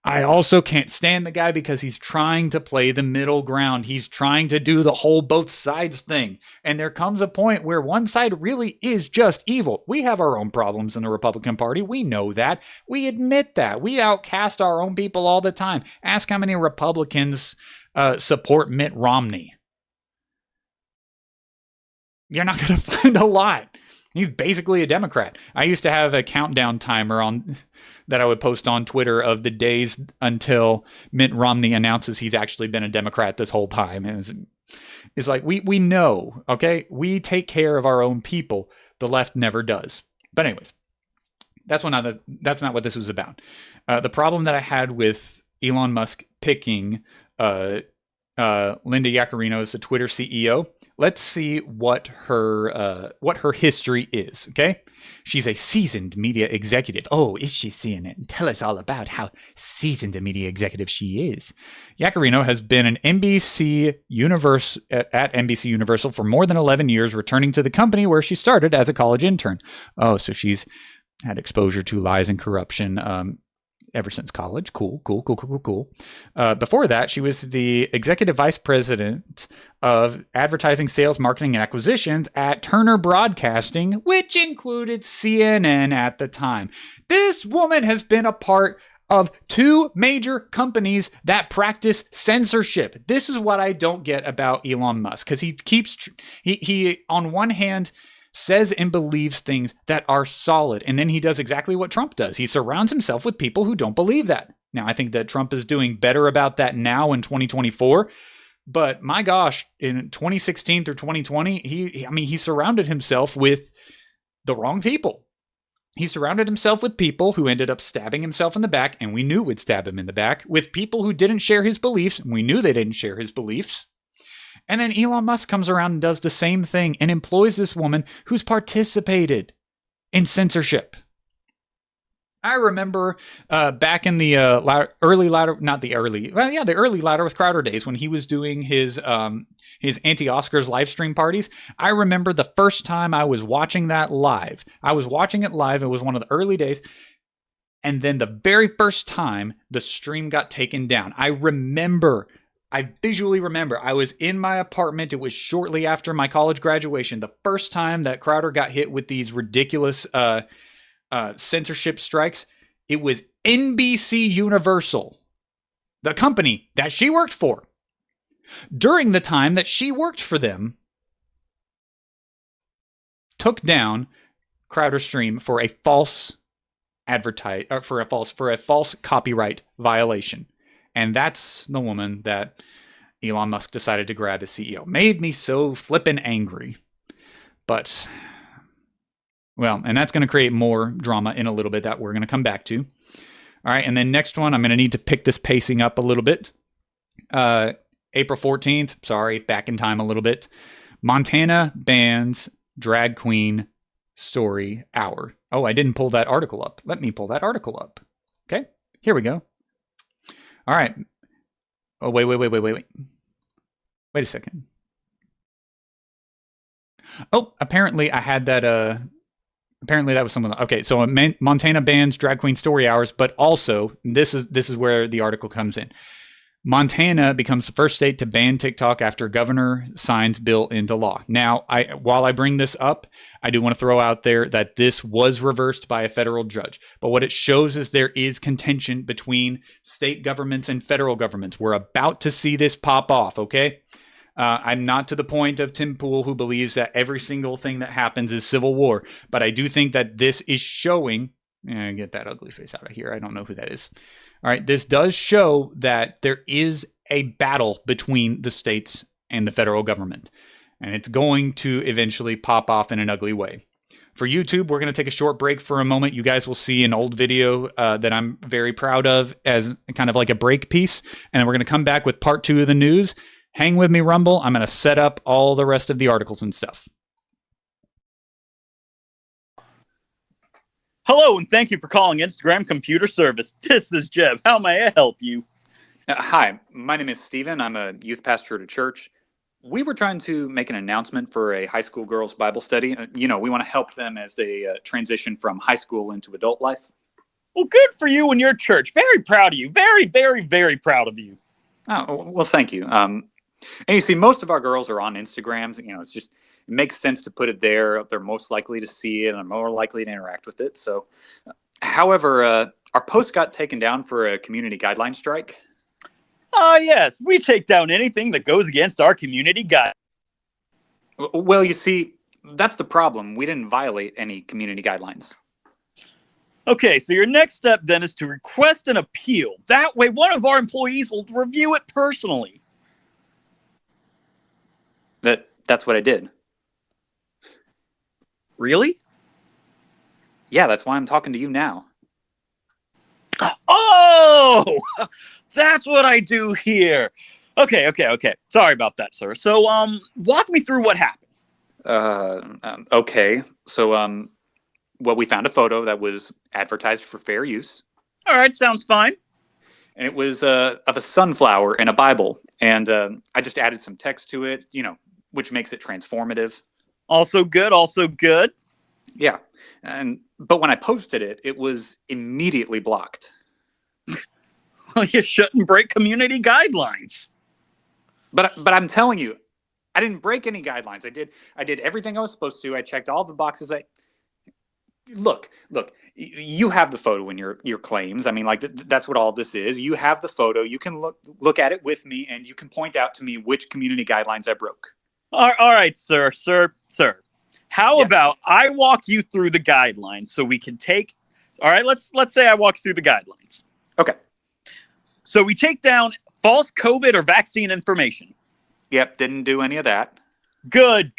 I also can't stand the guy because he's trying to play the middle ground. He's trying to do the whole both sides thing. And there comes a point where one side really is just evil. We have our own problems in the Republican Party. We know that. We admit that. We outcast our own people all the time. Ask how many Republicans support Mitt Romney. You're not going to find a lot. He's basically a Democrat. I used to have a countdown timer on that I would post on Twitter of the days until Mitt Romney announces he's actually been a Democrat this whole time. And it's like, we know, okay? We take care of our own people. The left never does. But anyways, that's not what this was about. The problem that I had with Elon Musk picking Linda Yaccarino as the Twitter CEO, let's see what her history is, okay? She's a seasoned media executive. Oh, is she seeing it? Tell us all about how seasoned a media executive she is. Yaccarino has been at NBC Universal for more than 11 years, returning to the company where she started as a college intern. Oh, so she's had exposure to lies and corruption ever since college. Cool. Before that, she was the executive vice president of advertising, sales, marketing, and acquisitions at Turner Broadcasting, which included CNN at the time. This woman has been a part of 2 major companies that practice censorship. This is what I don't get about Elon Musk, because he on one hand says and believes things that are solid, and then he does exactly what Trump does. He surrounds himself with people who don't believe that. Now, I think that Trump is doing better about that now in 2024, but my gosh, in 2016 through 2020, he surrounded himself with the wrong people. He surrounded himself with people who ended up stabbing himself in the back, and we knew would stab him in the back, with people who didn't share his beliefs, and we knew they didn't share his beliefs. And then Elon Musk comes around and does the same thing and employs this woman who's participated in censorship. I remember back in the early Louder with Crowder days when he was doing his anti-Oscars live stream parties. I remember the first time I was watching that live. I was watching it live. It was one of the early days. And then the very first time the stream got taken down, I visually remember I was in my apartment. It was shortly after my college graduation. The first time that Crowder got hit with these ridiculous censorship strikes, it was NBC Universal, the company that she worked for. During the time that she worked for them, took down Crowder's stream for a false copyright violation. And that's the woman that Elon Musk decided to grab as CEO. Made me so flippin' angry. But, well, and that's going to create more drama in a little bit that we're going to come back to. All right, and then next one, I'm going to need to pick this pacing up a little bit. April 14th, sorry, back in time a little bit. Montana bans drag queen story hour. Oh, I didn't pull that article up. Let me pull that article up. Okay, here we go. All right. Oh, wait. Wait a second. Oh, apparently I had that, apparently that was someone. Okay, so Montana bans drag queen story hours, but also, this is where the article comes in. Montana becomes the first state to ban TikTok after governor signs bill into law. Now, while I bring this up, I do want to throw out there that this was reversed by a federal judge. But what it shows is there is contention between state governments and federal governments. We're about to see this pop off, okay? I'm not to the point of Tim Pool, who believes that every single thing that happens is civil war. But I do think that this is showing... get that ugly face out of here. I don't know who that is. All right, this does show that there is a battle between the states and the federal government, and it's going to eventually pop off in an ugly way. For YouTube, we're going to take a short break for a moment. You guys will see an old video that I'm very proud of as kind of like a break piece, and then we're going to come back with part 2 of the news. Hang with me, Rumble. I'm going to set up all the rest of the articles and stuff. Hello, and thank you for calling Instagram Computer Service. This is Jeb. How may I help you? Hi, my name is Steven. I'm a youth pastor at a church. We were trying to make an announcement for a high school girls' Bible study. We want to help them as they transition from high school into adult life. Well, good for you and your church. Very proud of you. Very, very, very proud of you. Oh, well, thank you. And you see, most of our girls are on Instagram. It's just... it makes sense to put it there. They're most likely to see it and more likely to interact with it. So, however, our post got taken down for a community guideline strike. Yes. We take down anything that goes against our community guide. Well, you see, That's the problem. We didn't violate any community guidelines. Okay, so your next step then is to request an appeal. That way, one of our employees will review it personally. That's what I did. Really? Yeah, that's why I'm talking to you now. Oh, that's what I do here. Okay. Sorry about that, sir. So, walk me through what happened. Okay. So, well, we found a photo that was advertised for fair use. All right, sounds fine. And it was of a sunflower in a Bible. And I just added some text to it, which makes it transformative. Also good. Yeah. But when I posted it, it was immediately blocked. Well, you shouldn't break community guidelines. But I'm telling you, I didn't break any guidelines. I did everything I was supposed to. I checked all the boxes. Look, you have the photo in your claims. I mean, like that's what all this is. You have the photo. You can look at it with me, and you can point out to me which community guidelines I broke. All right, sir. How about I walk you through the guidelines so we can take. All right, let's say I walk you through the guidelines. Okay. So we take down false COVID or vaccine information. Yep, didn't do any of that. Good.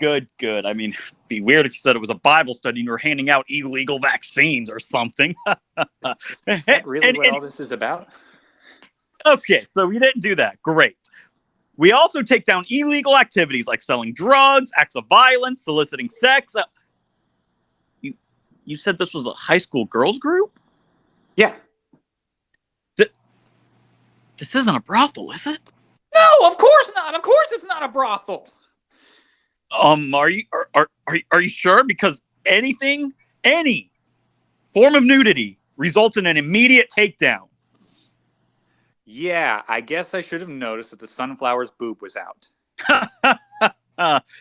I mean, it'd be weird if you said it was a Bible study and you were handing out illegal vaccines or something. Is that really what all this is about? Okay, so we didn't do that. Great. We also take down illegal activities like selling drugs, acts of violence, soliciting sex. You said this was a high school girls group? Yeah. This isn't a brothel, is it? No, of course not. Of course it's not a brothel. Are you sure? Because any form of nudity results in an immediate takedown. Yeah, I guess I should have noticed that the sunflower's boob was out.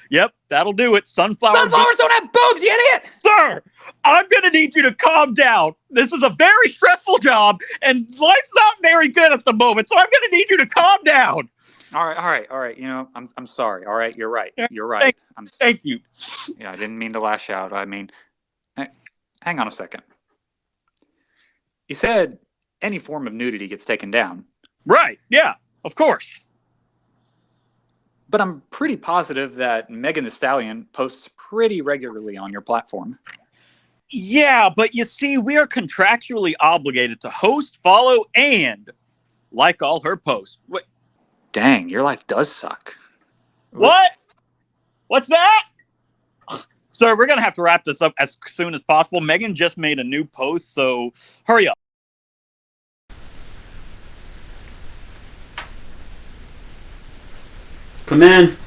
Yep, that'll do it. Sunflowers don't have boobs, you idiot! Sir, I'm going to need you to calm down. This is a very stressful job, and life's not very good at the moment, so I'm going to need you to calm down. All right. I'm sorry. All right, you're right. Thank you. Yeah, I didn't mean to lash out. I mean, hang on a second. You said any form of nudity gets taken down. Right, yeah, of course. But I'm pretty positive that Megan Thee Stallion posts pretty regularly on your platform. Yeah, but you see, we are contractually obligated to host, follow, and like all her posts. Wait. Dang, your life does suck. What? What's that? Sir, we're going to have to wrap this up as soon as possible. Megan just made a new post, so hurry up. Come in.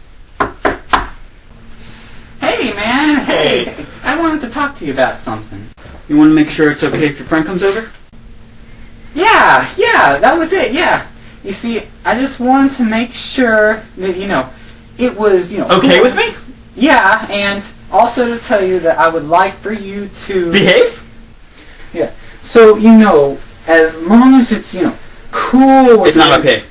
Hey, man. Hey. I wanted to talk to you about something. You want to make sure it's okay if your friend comes over? Yeah, that was it, yeah. You see, I just wanted to make sure that, it was, okay with me? Yeah, and also to tell you that I would like for you to... Behave? Yeah. So, as long as it's, cool with... It's not okay.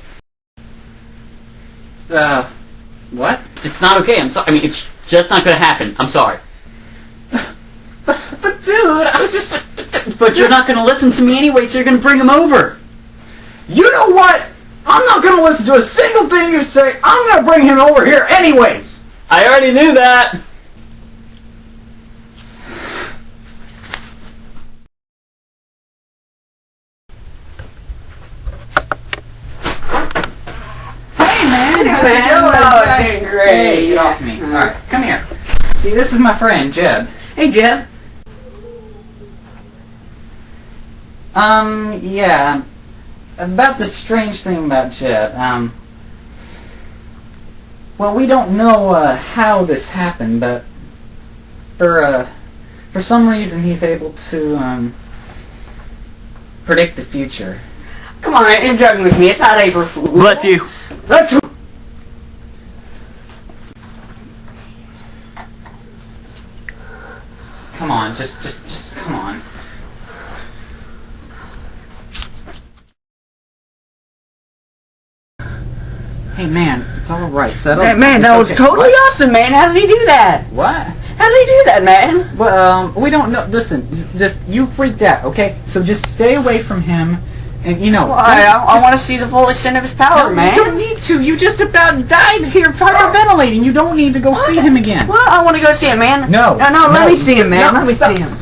What? It's not okay, I'm sorry. I mean, it's just not gonna happen. I'm sorry. But dude, I just... But you're not gonna listen to me anyway, so you're gonna bring him over. You know what? I'm not gonna listen to a single thing you say. I'm gonna bring him over here anyways. I already knew that. Hey man, how's it going? Oh, great. Hey, get off me. Alright, come here. See, this is my friend, Jeb. Hey, Jeb. Yeah. About the strange thing about Jeb, well, we don't know, how this happened, but for some reason he's able to, predict the future. Come on, you're joking with me. It's not April Fool. Bless you. Bless you. Come on, just come on. Hey man, it's all right. Settle. Hey man, that was totally awesome, man. How did he do that? What? How do they do that, man? Well, we don't know. Listen, just you freaked out, okay? So just stay away from him, and Well, I want to see the full extent of his power, man. You don't need to. You just about died here hyperventilating. You don't need to go see him again. Well, I want to go see him, man. No. No, let me see him, man. No, Let me stop. see him.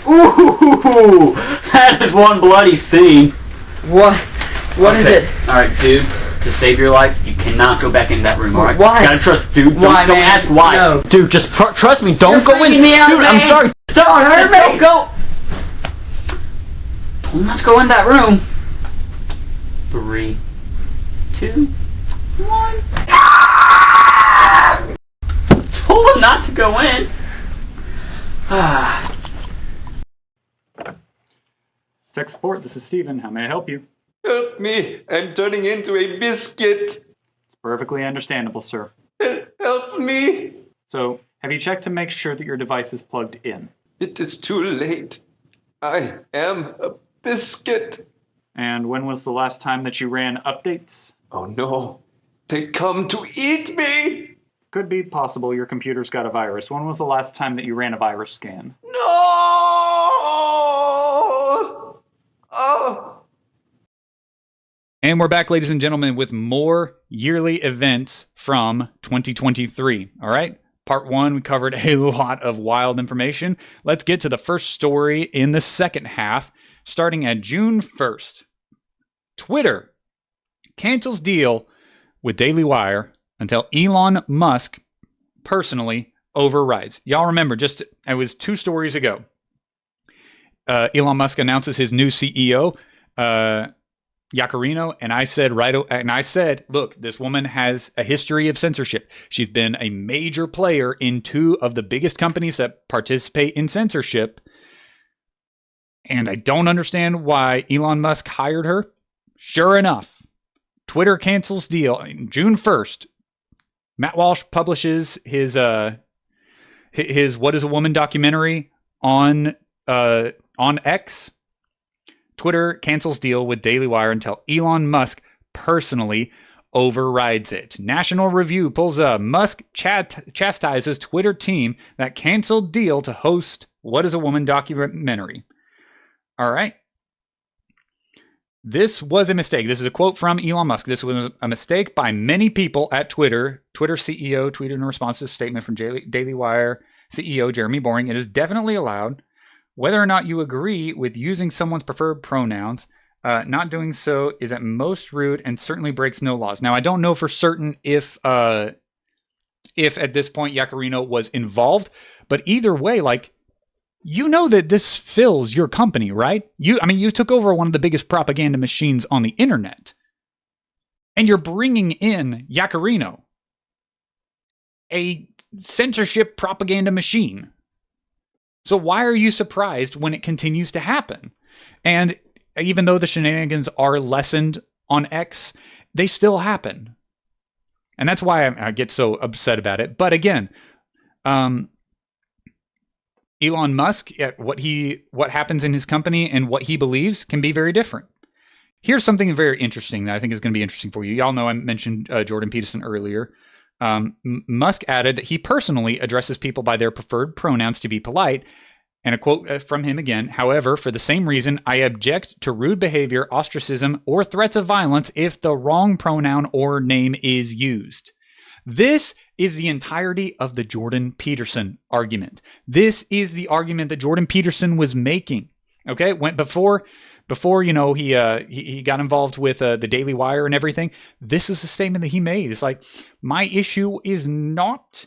Ooh, that is one bloody scene. What? What is it? Alright, dude, to save your life, you cannot go back in that room, alright? Why? You gotta trust, dude. Why, Don't man? ask why. No. Dude, just trust me. Don't You're go in. freaking me out, Dude, I'm man. sorry. Don't hurt me. Don't go. Let's go in that room. 3, 2, 1. Told him not to go in. Tech support, this is Steven. How may I help you? Help me! I'm turning into a biscuit! It's perfectly understandable, sir. Help me! So, have you checked to make sure that your device is plugged in? It is too late. I am a biscuit. And when was the last time that you ran updates? Oh no. They come to eat me! Could be possible your computer's got a virus. When was the last time that you ran a virus scan? No! Oh! And we're back, ladies and gentlemen, with more yearly events from 2023. All right? Part 1, we covered a lot of wild information. Let's get to the first story in the second half, starting at June 1st. Twitter cancels deal with Daily Wire until Elon Musk personally overrides. Y'all remember, it was 2 stories ago. Elon Musk announces his new CEO, Yacarino, and I said, look, this woman has a history of censorship. She's been a major player in 2 of the biggest companies that participate in censorship, and I don't understand why Elon Musk hired her. Sure enough, Twitter cancels deal June 1st. Matt Walsh publishes his What is a Woman documentary on X. Twitter cancels deal with Daily Wire until Elon Musk personally overrides it. National Review pulls up. Musk chastises Twitter team that canceled deal to host What is a Woman documentary. All right. This was a mistake. This is a quote from Elon Musk. This was a mistake by many people at Twitter. Twitter CEO tweeted in response to a statement from Daily Wire CEO Jeremy Boring. It is definitely allowed, whether or not you agree with using someone's preferred pronouns. Not doing so is at most rude and certainly breaks no laws. Now, I don't know for certain if at this point Yacarino was involved, but either way, you know that this fills your company, right? You took over one of the biggest propaganda machines on the internet. And you're bringing in Yacarino, a censorship propaganda machine. So why are you surprised when it continues to happen? And even though the shenanigans are lessened on X, they still happen. And that's why I get so upset about it. But again, Elon Musk, what happens in his company and what he believes can be very different. Here's something very interesting that I think is going to be interesting for you. Y'all know I mentioned Jordan Peterson earlier. Musk added that he personally addresses people by their preferred pronouns to be polite. And a quote from him again, however, for the same reason, I object to rude behavior, ostracism, or threats of violence if the wrong pronoun or name is used. This is the entirety of the Jordan Peterson argument. This is the argument that Jordan Peterson was making. Okay, before he got involved with the Daily Wire and everything. This is the statement that he made. It's like, my issue is not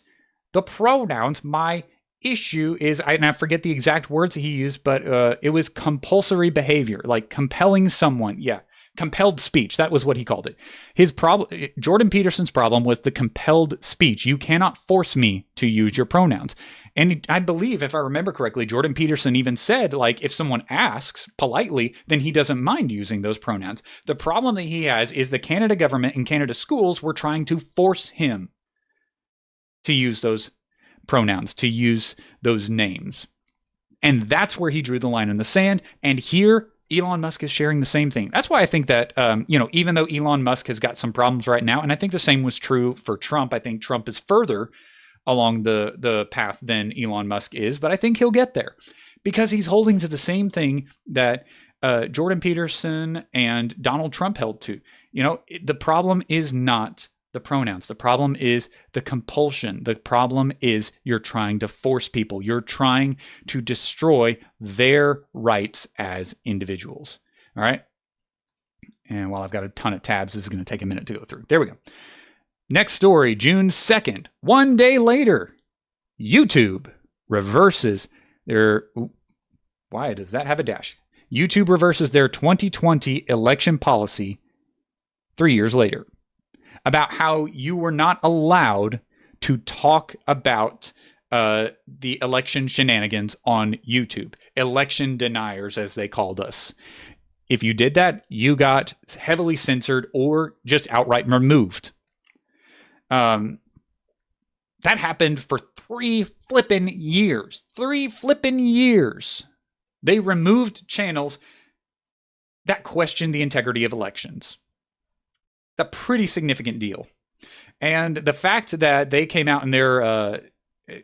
the pronouns. My issue is, and I forget the exact words that he used, but it was compulsory behavior, like compelling someone. Yeah. Compelled speech. That was what he called it. Jordan Peterson's problem was the compelled speech. You cannot force me to use your pronouns. And I believe, if I remember correctly, Jordan Peterson even said, if someone asks politely, then he doesn't mind using those pronouns. The problem that he has is the Canada government and Canada schools were trying to force him to use those pronouns, to use those names. And that's where he drew the line in the sand. And here Elon Musk is sharing the same thing. That's why I think that, even though Elon Musk has got some problems right now, and I think the same was true for Trump, I think Trump is further along the path than Elon Musk is, but I think he'll get there because he's holding to the same thing that Jordan Peterson and Donald Trump held to. The problem is not the pronouns. The problem is the compulsion. The problem is you're trying to force people. You're trying to destroy their rights as individuals. All right. And while I've got a ton of tabs, this is going to take a minute to go through. There we go. Next story, June 2nd. One day later, YouTube reverses their... Why does that have a dash? YouTube reverses their 2020 election policy 3 years later about how you were not allowed to talk about the election shenanigans on YouTube. Election deniers, as they called us. If you did that, you got heavily censored or just outright removed. That happened for 3 flippin' years. 3 flippin' years. They removed channels that questioned the integrity of elections. A pretty significant deal. And the fact that they came out and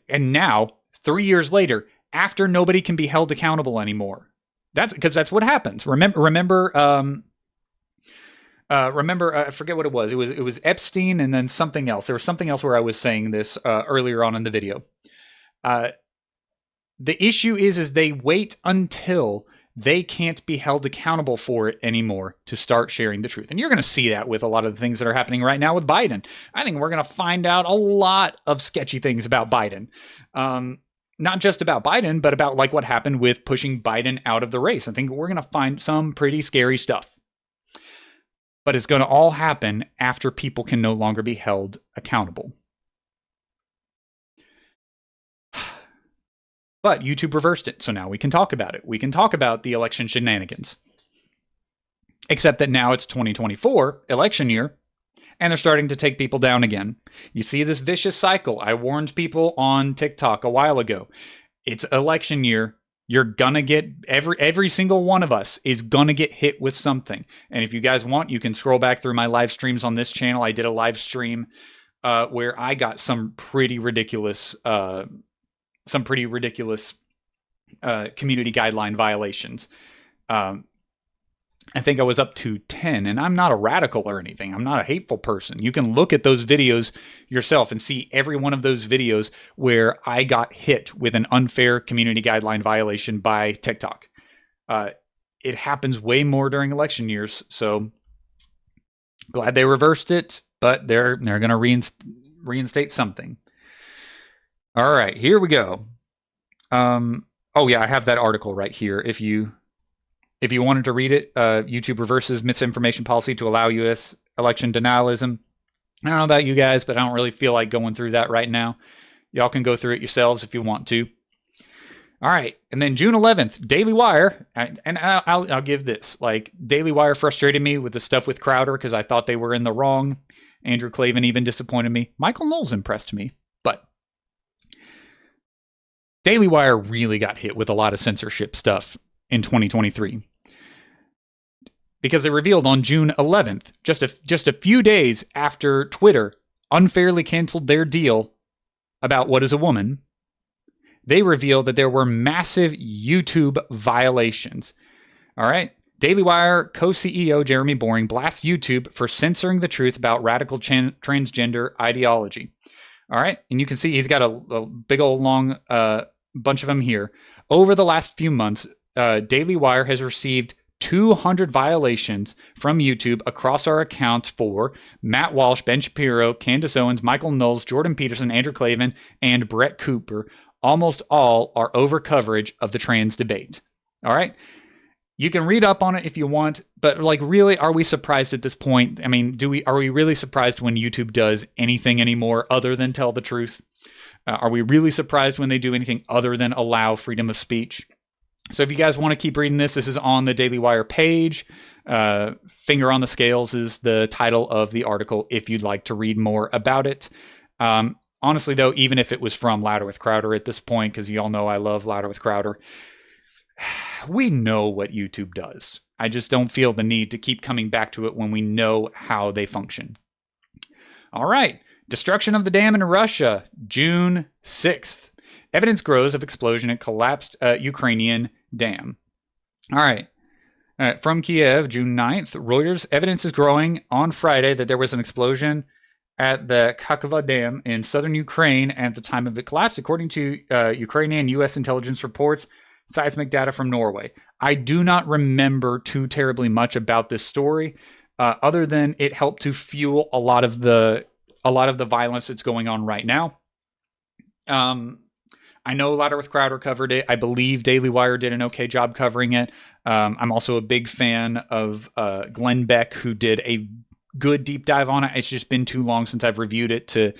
and now, 3 years later, after nobody can be held accountable anymore. That's because that's what happens. Remember, I forget what it was. It was Epstein and then something else. There was something else where I was saying this earlier on in the video. The issue is they wait until they can't be held accountable for it anymore to start sharing the truth. And you're going to see that with a lot of the things that are happening right now with Biden. I think we're going to find out a lot of sketchy things about Biden. Not just about Biden, but about like what happened with pushing Biden out of the race. I think we're going to find some pretty scary stuff. But it's going to all happen after people can no longer be held accountable. But YouTube reversed it, so now we can talk about it. We can talk about the election shenanigans. Except that now it's 2024, election year, and they're starting to take people down again. You see this vicious cycle. I warned people on TikTok a while ago. It's election year. You're gonna get, every single one of us is gonna get hit with something. And if you guys want, you can scroll back through my live streams on this channel. I did a live stream where I got some pretty ridiculous community guideline violations. I think I was up to 10, and I'm not a radical or anything. I'm not a hateful person. You can look at those videos yourself and see every one of those videos where I got hit with an unfair community guideline violation by TikTok. It happens way more during election years, so glad they reversed it, but they're going to reinstate something. All right, here we go. Oh yeah, I have that article right here. If you wanted to read it, YouTube reverses misinformation policy to allow U.S. election denialism. I don't know about you guys, but I don't really feel like going through that right now. Y'all can go through it yourselves if you want to. All right, and then June 11th, Daily Wire, and I'll give this. Like, Daily Wire frustrated me with the stuff with Crowder because I thought they were in the wrong. Andrew Klavan even disappointed me. Michael Knowles impressed me, but Daily Wire really got hit with a lot of censorship stuff in 2023 because they revealed on June 11th, just a few days after Twitter unfairly canceled their deal about What is a Woman, they revealed that there were massive YouTube violations. All right. Daily Wire co-CEO Jeremy Boring blasts YouTube for censoring the truth about radical transgender ideology. All right. And you can see he's got a big old long bunch of them here. Over the last few months, Daily Wire has received 200 violations from YouTube across our accounts for Matt Walsh, Ben Shapiro, Candace Owens, Michael Knowles, Jordan Peterson, Andrew Klavan, and Brett Cooper. Almost all are over coverage of the trans debate. All right. You can read up on it if you want, but like, really, are we surprised at this point? I mean, are we really surprised when YouTube does anything anymore other than tell the truth? Are we really surprised when they do anything other than allow freedom of speech? So if you guys want to keep reading this is on the Daily Wire page. Finger on the Scales is the title of the article if you'd like to read more about it. Honestly, though, even if it was from Louder with Crowder at this point, because you all know I love Louder with Crowder, we know what YouTube does. I just don't feel the need to keep coming back to it when we know how they function. All right. Destruction of the dam in Russia, June 6th. Evidence grows of explosion at collapsed Ukrainian dam. All right. From Kiev, June 9th. Reuters, evidence is growing on Friday that there was an explosion at the Kakova Dam in southern Ukraine at the time of it collapsed, according to Ukrainian U.S. intelligence reports, seismic data from Norway. I do not remember too terribly much about this story, other than it helped to fuel a lot of the violence that's going on right now. I know Louder with Crowder covered it. I believe Daily Wire did an okay job covering it. I'm also a big fan of Glenn Beck, who did a good deep dive on it. It's just been too long since I've reviewed it to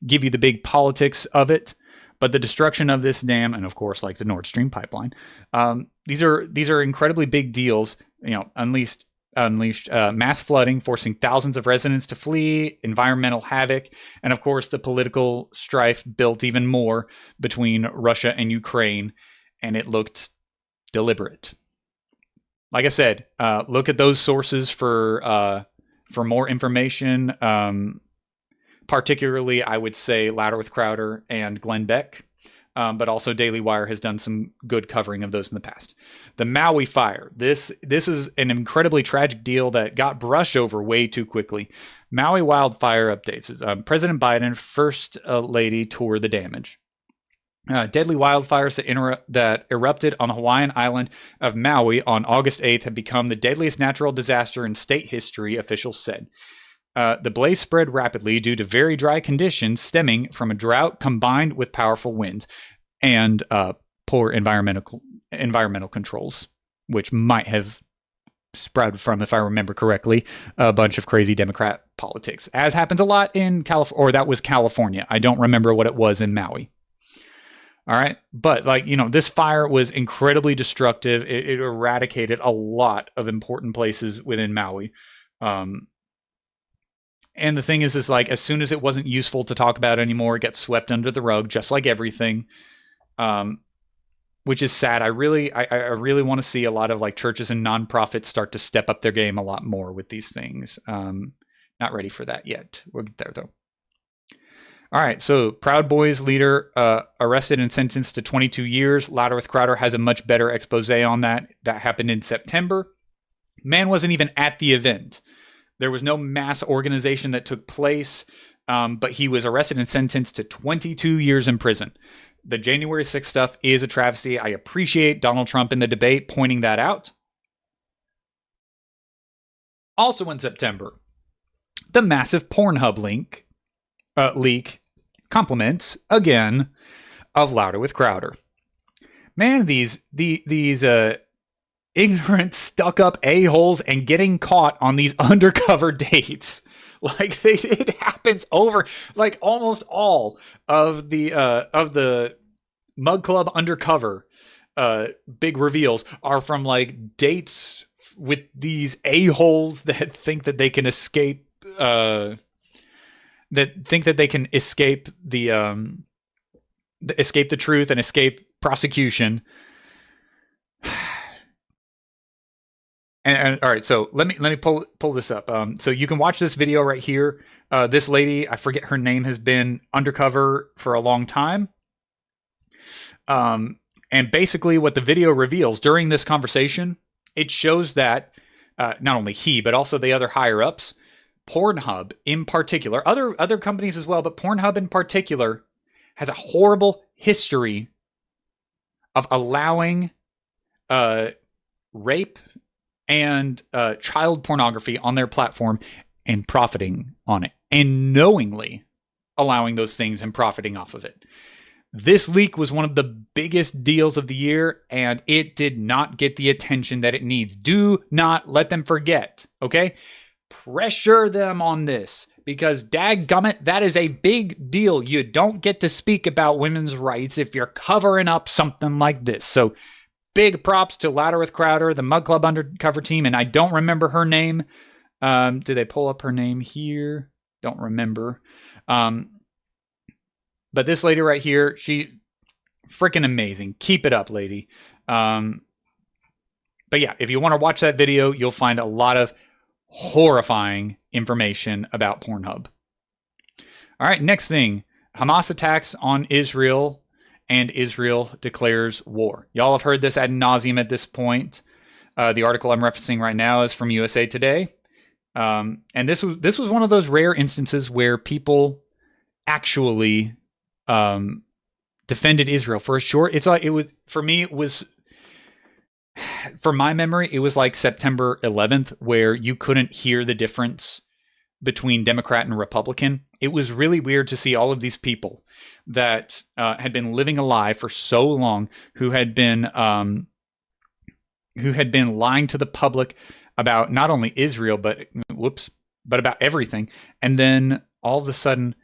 give you the big politics of it. But the destruction of this dam, and of course, like the Nord Stream pipeline, these are incredibly big deals. You know, unleashed mass flooding, forcing thousands of residents to flee, environmental havoc, and of course, the political strife built even more between Russia and Ukraine, and it looked deliberate. Like I said, look at those sources for more information. Particularly, I would say Louder with Crowder and Glenn Beck, but also Daily Wire has done some good covering of those in the past. The Maui fire. This is an incredibly tragic deal that got brushed over way too quickly. Maui wildfire updates. President Biden, First Lady, tour the damage. Deadly wildfires that erupted on the Hawaiian island of Maui on August 8th have become the deadliest natural disaster in state history, officials said. The blaze spread rapidly due to very dry conditions stemming from a drought combined with powerful winds and poor environmental controls, which might have sprouted from, if I remember correctly, a bunch of crazy Democrat politics, as happens a lot in California, or that was California. I don't remember what it was in Maui. All right. But this fire was incredibly destructive. It eradicated a lot of important places within Maui. And the thing is as soon as it wasn't useful to talk about anymore, it gets swept under the rug, just like everything, which is sad. I really want to see a lot of churches and nonprofits start to step up their game a lot more with these things. Not ready for that yet. We'll get there, though. All right, so Proud Boys leader arrested and sentenced to 22 years. Louder with Crowder has a much better expose on that. That happened in September. Man wasn't even at the event. There was no mass organization that took place, but he was arrested and sentenced to 22 years in prison. The January 6th stuff is a travesty. I appreciate Donald Trump in the debate pointing that out. Also in September, the massive Pornhub leak compliments again of Louder with Crowder. Man, these ignorant, stuck-up a-holes and getting caught on these undercover dates. It happens over almost all of the Mug Club undercover big reveals are from dates with these a-holes that think that they can escape escape the truth and escape prosecution. And all right, so let me pull this up. So you can watch this video right here. This lady, I forget her name, has been undercover for a long time. And basically what the video reveals during this conversation, it shows that not only he, but also the other higher ups, Pornhub in particular, other companies as well, but Pornhub in particular has a horrible history of allowing rape and child pornography on their platform and profiting on it, and knowingly allowing those things and profiting off of it. This leak was one of the biggest deals of the year, and it did not get the attention that it needs. Do not let them forget, okay? Pressure them on this, because dadgummit, that is a big deal. You don't get to speak about women's rights if you're covering up something like this. So big props to Louder with Crowder, the Mug Club undercover team, and I don't remember her name. Do they pull up her name here? Don't remember. But this lady right here, she freaking amazing. Keep it up, lady. But yeah, if you want to watch that video, you'll find a lot of horrifying information about Pornhub. All right, next thing. Hamas attacks on Israel and Israel declares war. Y'all have heard this ad nauseum at this point. The article I'm referencing right now is from USA Today. And this was one of those rare instances where people actually defended Israel for a short. For my memory, it was like September 11th, where you couldn't hear the difference between Democrat and Republican. It was really weird to see all of these people that had been living a lie for so long, who had been lying to the public about not only Israel, but about everything. And then all of a sudden,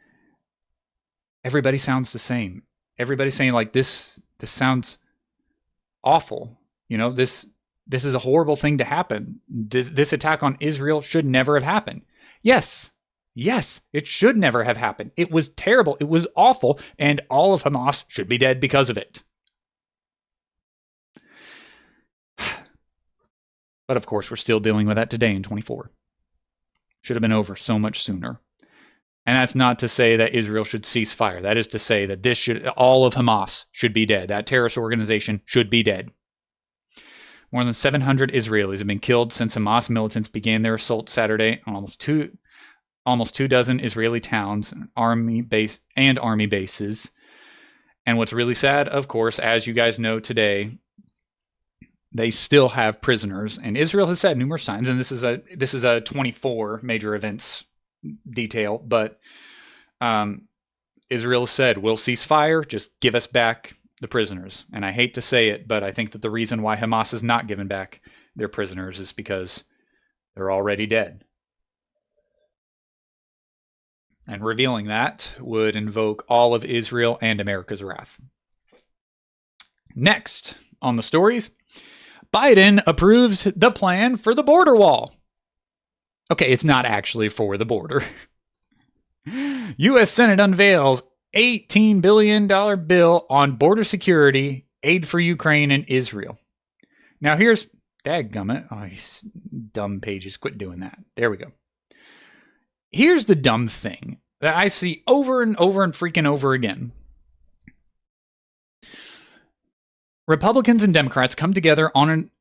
everybody sounds the same. Everybody's saying like, this sounds awful. You know, this is a horrible thing to happen. This attack on Israel should never have happened. Yes, it should never have happened. It was terrible. It was awful. And all of Hamas should be dead because of it. But of course, we're still dealing with that today in 24. Should have been over so much sooner. And that's not to say that Israel should cease fire. That is to say that all of Hamas should be dead. That terrorist organization should be dead. More than 700 Israelis have been killed since Hamas militants began their assault Saturday on almost two dozen Israeli towns and army bases. And what's really sad, of course, as you guys know today, they still have prisoners. And Israel has said numerous times, and this is a 24 major events detail, but Israel said, we'll cease fire, just give us back the prisoners. And I hate to say it, but I think that the reason why Hamas has not given back their prisoners is because they're already dead. And revealing that would invoke all of Israel and America's wrath. Next on the stories, Biden approves the plan for the border wall. Okay, it's not actually for the border. U.S. Senate unveils $18 billion bill on border security, aid for Ukraine and Israel. Now here's, dadgummit, dumb pages, quit doing that. There we go. Here's the dumb thing that I see over and over and freaking over again. Republicans and Democrats come together on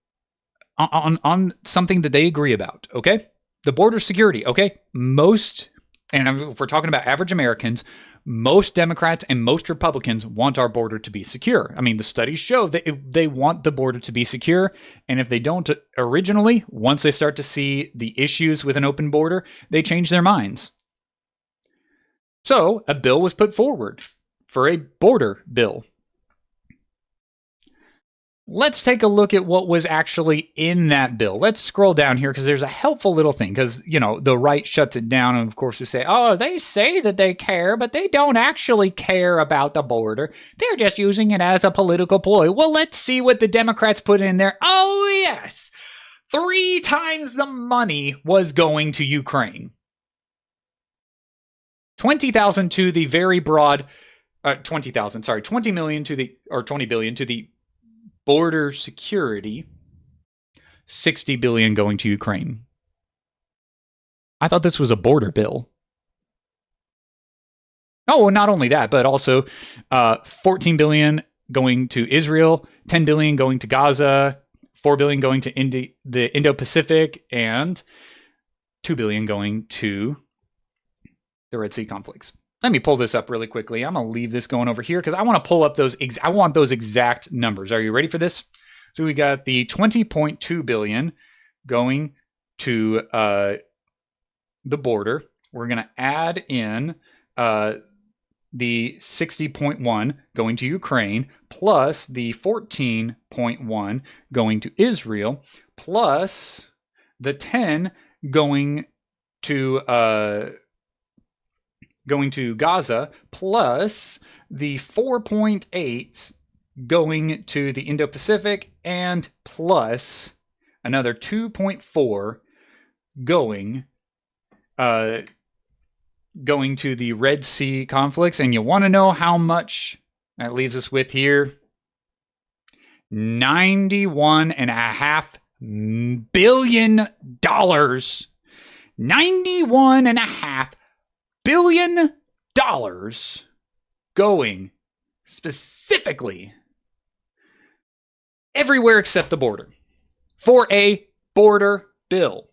something that they agree about, okay? The border security, okay? If we're talking about average Americans, most Democrats and most Republicans want our border to be secure. I mean, the studies show that they want the border to be secure. And if they don't originally, once they start to see the issues with an open border, they change their minds. So a bill was put forward for a border bill. Let's take a look at what was actually in that bill. Let's scroll down here because there's a helpful little thing because, you know, the right shuts it down. And of course they say, oh, they say that they care, but they don't actually care about the border. They're just using it as a political ploy. Well, let's see what the Democrats put in there. Oh, yes. 3 times the money was going to Ukraine. 20,000 to the very broad, 20 million to the, or 20 billion to the border security, 60 billion going to Ukraine. I thought this was a border bill. Oh, not only that, but also 14 billion going to Israel, 10 billion going to Gaza, 4 billion going to the Indo-Pacific, and 2 billion going to the Red Sea conflicts. Let me pull this up really quickly. I'm going to leave this going over here because I want to pull up those. I want those exact numbers. Are you ready for this? So we got the 20.2 billion going to the border. We're going to add in the 60.1 going to Ukraine, plus the 14.1 going to Israel, plus the 10 going to Gaza, plus the 4.8 going to the Indo-Pacific, and plus another 2.4 going to the Red Sea conflicts. And you want to know how much that leaves us with here? $91.5 billion. $91.5 billion going specifically everywhere except the border for a border bill.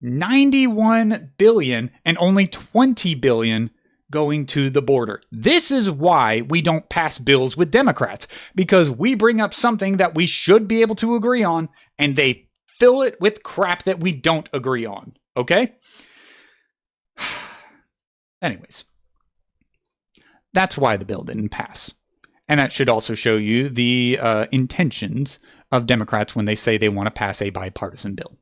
91 billion and only 20 billion going to the border. This is why we don't pass bills with Democrats, because we bring up something that we should be able to agree on and they fill it with crap that we don't agree on. Okay? Anyways, that's why the bill didn't pass. And that should also show you the intentions of Democrats when they say they want to pass a bipartisan bill.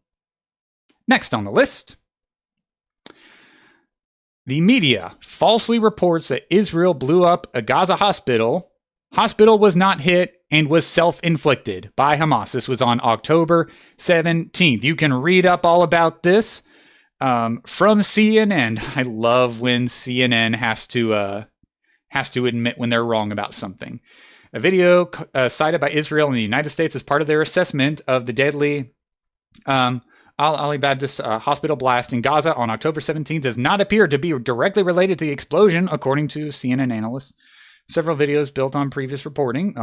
Next on the list, the media falsely reports that Israel blew up a Gaza hospital. Hospital was not hit and was self-inflicted by Hamas. This was on October 17th. You can read up all about this from CNN. I love when CNN has to admit when they're wrong about something. A video cited by Israel and the United States as part of their assessment of the deadly Ali Baptist hospital blast in Gaza on October 17th does not appear to be directly related to the explosion, according to CNN analysts. Several videos built on previous reporting.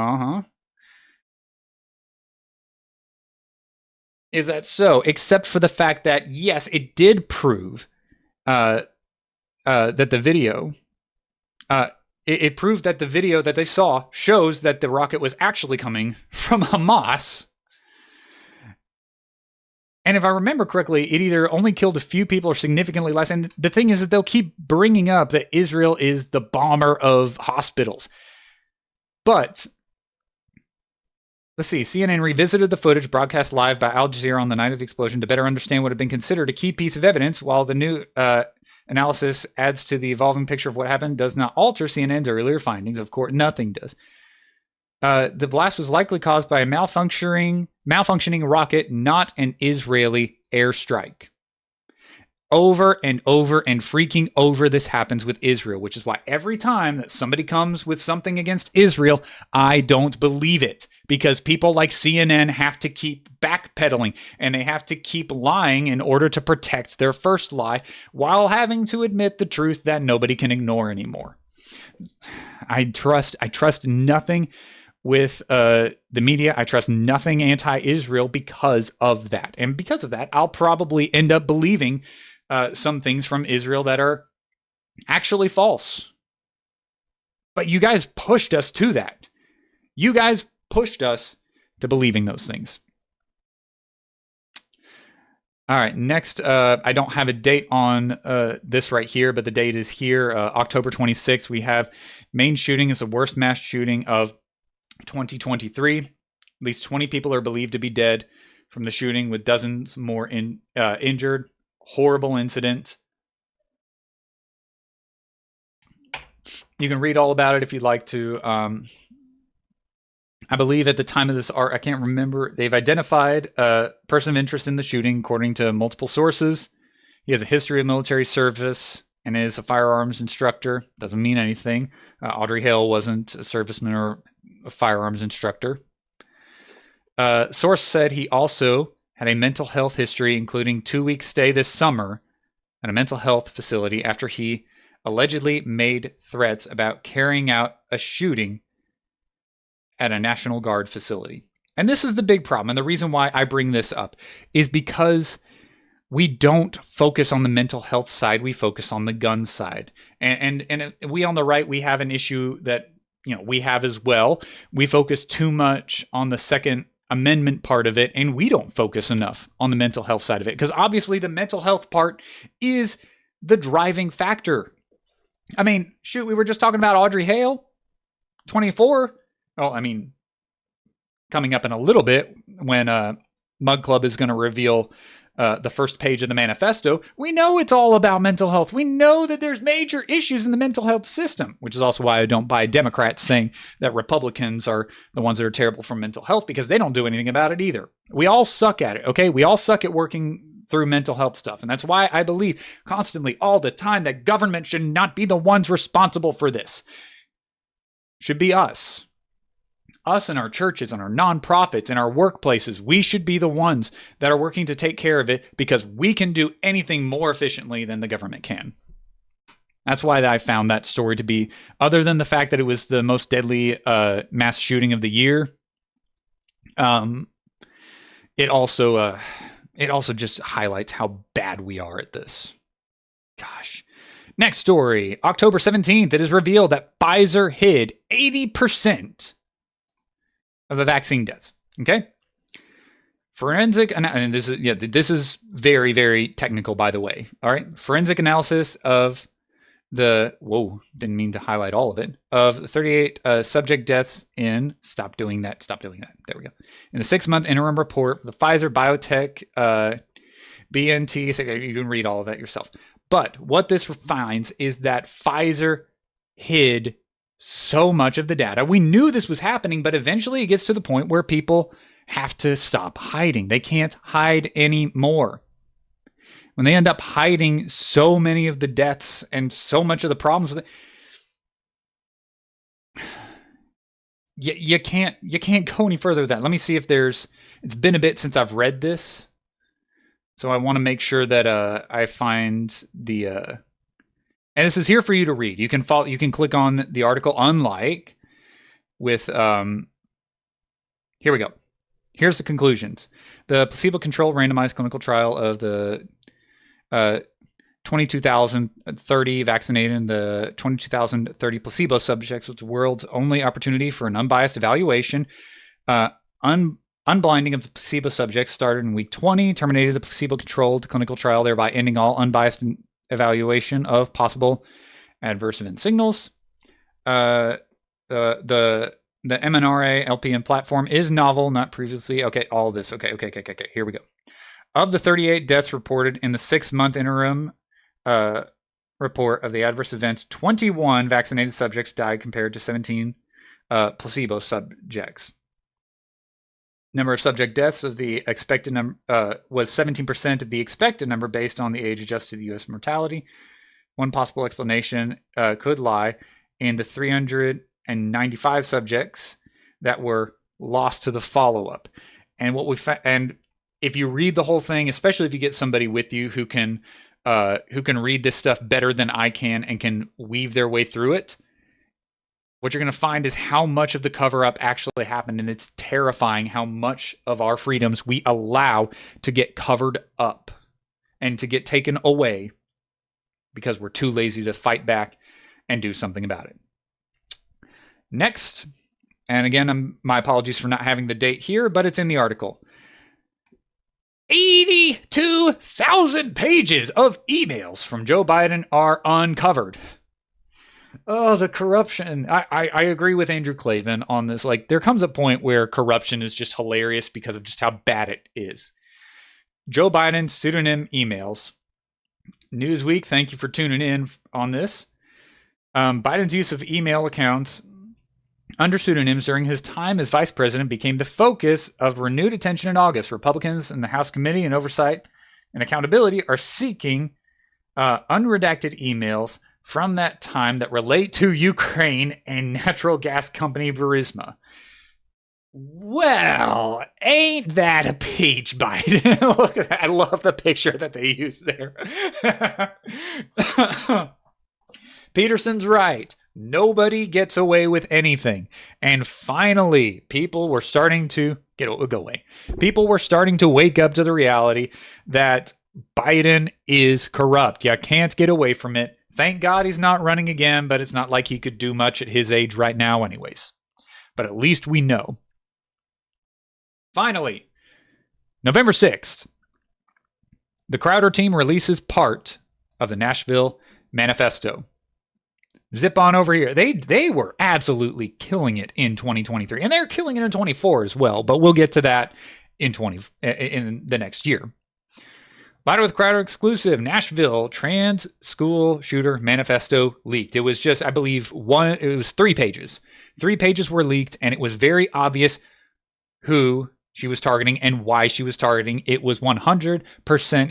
Is that so? Except for the fact that, yes, it did prove that the video... It proved that the video that they saw shows that the rocket was actually coming from Hamas. And if I remember correctly, it either only killed a few people or significantly less. And the thing is that they'll keep bringing up that Israel is the bomber of hospitals. But, let's see, CNN revisited the footage broadcast live by Al Jazeera on the night of the explosion to better understand what had been considered a key piece of evidence, while the new analysis adds to the evolving picture of what happened, does not alter CNN's earlier findings. Of course, nothing does. The blast was likely caused by a malfunctioning rocket, not an Israeli airstrike. Over and freaking over this happens with Israel, which is why every time that somebody comes with something against Israel, I don't believe it. Because people like CNN have to keep backpedaling and they have to keep lying in order to protect their first lie while having to admit the truth that nobody can ignore anymore. I trust nothing with the media. I trust nothing anti-Israel because of that. And because of that, I'll probably end up believing some things from Israel that are actually false. But you guys pushed us to that. You guys pushed us to believing those things. All right, next, I don't have a date on this right here, but the date is here, October 26th. We have main shooting is the worst mass shooting of 2023. At least 20 people are believed to be dead from the shooting, with dozens more injured. Horrible incident. You can read all about it if you'd like to. I believe at the time of this art, I can't remember, they've identified a person of interest in the shooting according to multiple sources. He has a history of military service and is a firearms instructor. Doesn't mean anything. Audrey Hale wasn't a serviceman or a firearms instructor. Source said he also had a mental health history, including 2-week stay this summer at a mental health facility after he allegedly made threats about carrying out a shooting at a National Guard facility. And this is the big problem. And the reason why I bring this up is because we don't focus on the mental health side. We focus on the gun side. And we on the right, we have an issue that, we have as well. We focus too much on the Second Amendment part of it, and we don't focus enough on the mental health side of it. Because obviously the mental health part is the driving factor. I mean, shoot, we were just talking about Audrey Hale, 24. Well, I mean, coming up in a little bit when Mug Club is going to reveal the first page of the manifesto, we know it's all about mental health. We know that there's major issues in the mental health system, which is also why I don't buy Democrats saying that Republicans are the ones that are terrible for mental health, because they don't do anything about it either. We all suck at it, okay? We all suck at working through mental health stuff. And that's why I believe constantly, all the time, that government should not be the ones responsible for this. Should be us. us and our churches and our nonprofits and our workplaces, we should be the ones that are working to take care of it because we can do anything more efficiently than the government can. That's why I found that story to be, other than the fact that it was the most deadly mass shooting of the year, it also just highlights how bad we are at this. Gosh. Next story. October 17th, it is revealed that Pfizer hid 80% of the vaccine deaths. Okay? Forensic, and this is very, very technical, by the way. All right? Forensic analysis of didn't mean to highlight all of it, of 38 subject deaths in, stop doing that, there we go. In the 6-month interim report, the Pfizer Biotech BNT, so you can read all of that yourself. But what this finds is that Pfizer hid so much of the data. We knew this was happening, but eventually it gets to the point where people have to stop hiding. They can't hide anymore. When they end up hiding so many of the deaths and so much of the problems with it, you can't go any further with that. Let me see if it's been a bit since I've read this. So I want to make sure that I find the and this is here for you to read. You can click on the article, unlike with here we go. Here's the conclusions. The placebo-controlled randomized clinical trial of the 22,030 vaccinated and the 22,030 placebo subjects was the world's only opportunity for an unbiased evaluation. Unblinding of the placebo subjects started in week 20, terminated the placebo-controlled clinical trial, thereby ending all unbiased evaluation of possible adverse event signals. The mRNA LPN platform is novel, not previously. Okay, all this. Okay. Here we go. Of the 38 deaths reported in the 6-month interim report of the adverse events, 21 vaccinated subjects died compared to 17 placebo subjects. Number of subject deaths of the expected number was 17% of the expected number based on the age-adjusted U.S. mortality. One possible explanation could lie in the 395 subjects that were lost to the follow-up. And and if you read the whole thing, especially if you get somebody with you who can read this stuff better than I can and can weave their way through it, what you're going to find is how much of the cover-up actually happened, and it's terrifying how much of our freedoms we allow to get covered up and to get taken away because we're too lazy to fight back and do something about it. Next, and again, my apologies for not having the date here, but it's in the article. 82,000 pages of emails from Joe Biden are uncovered. Oh, the corruption. I agree with Andrew Klavan on this. Like, there comes a point where corruption is just hilarious because of just how bad it is. Joe Biden pseudonym emails. Newsweek, thank you for tuning in on this. Biden's use of email accounts under pseudonyms during his time as vice president became the focus of renewed attention in August. Republicans in the House Committee on Oversight and Accountability are seeking unredacted emails from that time that relate to Ukraine and natural gas company Burisma. Well, ain't that a peach, Biden? Look at that. I love the picture that they use there. Peterson's right. Nobody gets away with anything. And finally, people were starting to go away. People were starting to wake up to the reality that Biden is corrupt. You can't get away from it. Thank God he's not running again, but it's not like he could do much at his age right now anyways. But at least we know. Finally, November 6th, the Crowder team releases part of the Nashville Manifesto. Zip on over here. They were absolutely killing it in 2023, and they're killing it in 24 as well, but we'll get to that in the next year. Louder with Crowder exclusive, Nashville trans school shooter manifesto leaked. It was just, I believe, it was 3 pages. 3 pages were leaked, and it was very obvious who she was targeting and why she was targeting. It was 100%,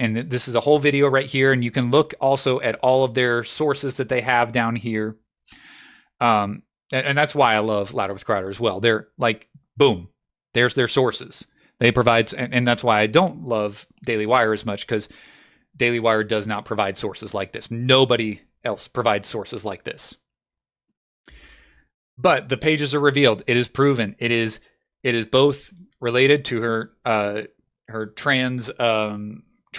and this is a whole video right here, and you can look also at all of their sources that they have down here. And that's why I love Louder with Crowder as well. They're like, boom, there's their sources. They provide, and that's why I don't love Daily Wire as much, because Daily Wire does not provide sources like this. Nobody else provides sources like this. But the pages are revealed. It is proven. It is both related to her trans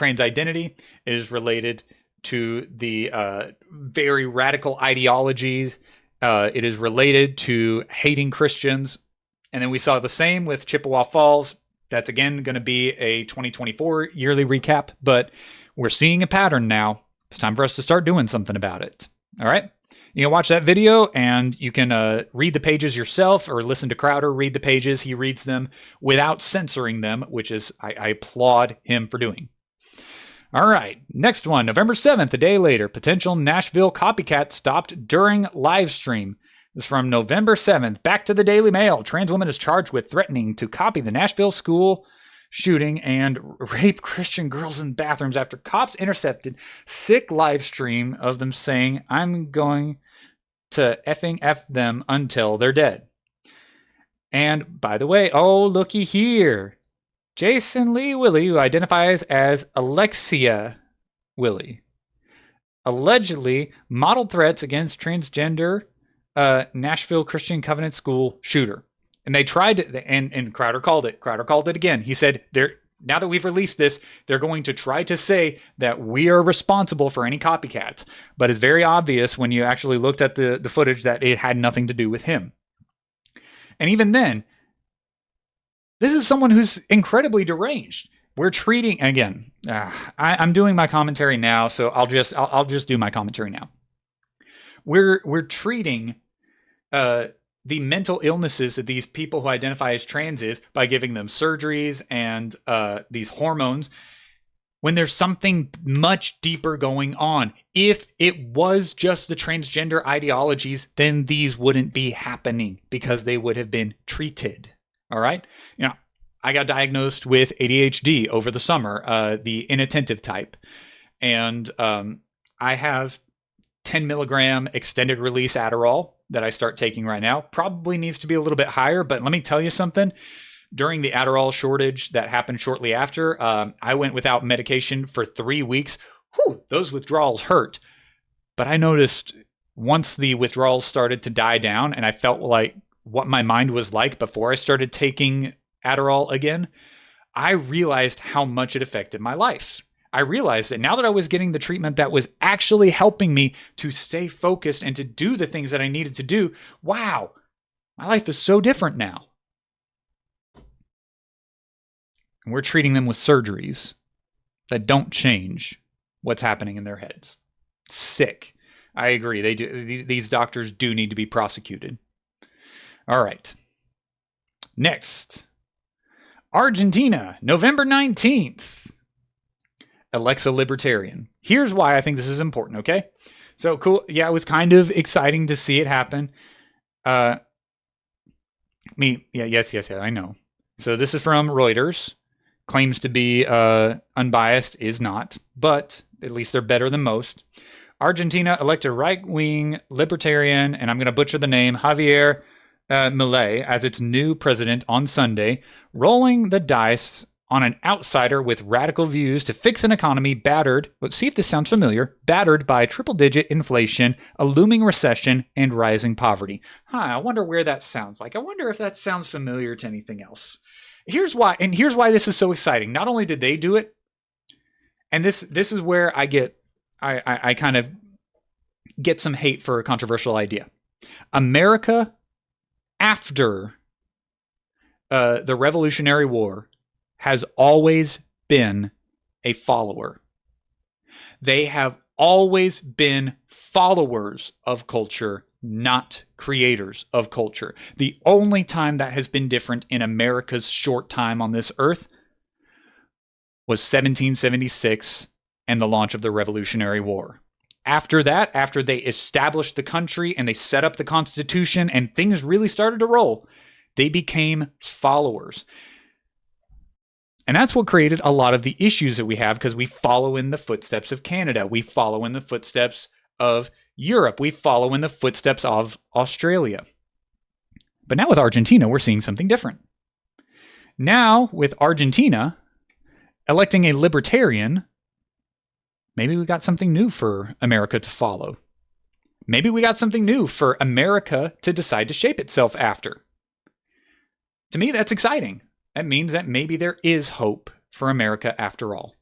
identity. It is related to the very radical ideologies. It is related to hating Christians. And then we saw the same with Chippewa Falls. That's again going to be a 2024 yearly recap, but we're seeing a pattern now. It's time for us to start doing something about it. All right. You can watch that video and you can read the pages yourself, or listen to Crowder read the pages. He reads them without censoring them, which is, I applaud him for doing. All right. Next one, November 7th, a day later, potential Nashville copycat stopped during live stream. This is from November 7th. Back to the Daily Mail. Trans woman is charged with threatening to copy the Nashville school shooting and rape Christian girls in bathrooms after cops intercepted sick live stream of them saying, "I'm going to effing F them until they're dead." And by the way, oh, looky here. Jason Lee Willie, who identifies as Alexia Willie, allegedly modeled threats against transgender Nashville Christian Covenant School shooter. And they tried to, and Crowder called it. Crowder called it again. He said, now that we've released this, they're going to try to say that we are responsible for any copycats. But it's very obvious when you actually looked at the footage that it had nothing to do with him. And even then, this is someone who's incredibly deranged. We're treating, again, I'm doing my commentary now, so I'll just do my commentary now. We're treating the mental illnesses that these people who identify as trans is by giving them surgeries and these hormones, when there's something much deeper going on. If it was just the transgender ideologies, then these wouldn't be happening because they would have been treated. All right? You know, I got diagnosed with ADHD over the summer, the inattentive type. And I have 10 milligram extended release Adderall that I start taking right now. Probably needs to be a little bit higher, but let me tell you something. During the Adderall shortage that happened shortly after, I went without medication for 3 weeks. Whew, those withdrawals hurt. But I noticed once the withdrawals started to die down and I felt like what my mind was like before I started taking Adderall again, I realized how much it affected my life. I realized that now that I was getting the treatment that was actually helping me to stay focused and to do the things that I needed to do, wow, my life is so different now. And we're treating them with surgeries that don't change what's happening in their heads. Sick. I agree. They do. These doctors do need to be prosecuted. All right. Next. Argentina, November 19th. Alexa Libertarian. Here's why I think this is important, okay? So cool. Yeah, it was kind of exciting to see it happen. Yes, I know. So this is from Reuters. Claims to be unbiased, is not, but at least they're better than most. Argentina elected right-wing libertarian, and I'm going to butcher the name, Javier Milei, as its new president on Sunday, rolling the dice on an outsider with radical views to fix an economy battered, let's see if this sounds familiar, battered by triple-digit inflation, a looming recession, and rising poverty. I wonder where that sounds like. I wonder if that sounds familiar to anything else. Here's why this is so exciting. Not only did they do it, and this is where I kind of get some hate for a controversial idea. America, after the Revolutionary War, has always been a follower. They have always been followers of culture, not creators of culture. The only time that has been different in America's short time on this earth was 1776 and the launch of the Revolutionary War. After that, after they established the country and they set up the Constitution and things really started to roll, they became followers. And that's what created a lot of the issues that we have, because we follow in the footsteps of Canada. We follow in the footsteps of Europe. We follow in the footsteps of Australia. But now with Argentina, we're seeing something different. Now, with Argentina electing a libertarian, maybe we got something new for America to follow. Maybe we got something new for America to decide to shape itself after. To me, that's exciting. That means that maybe there is hope for America after all.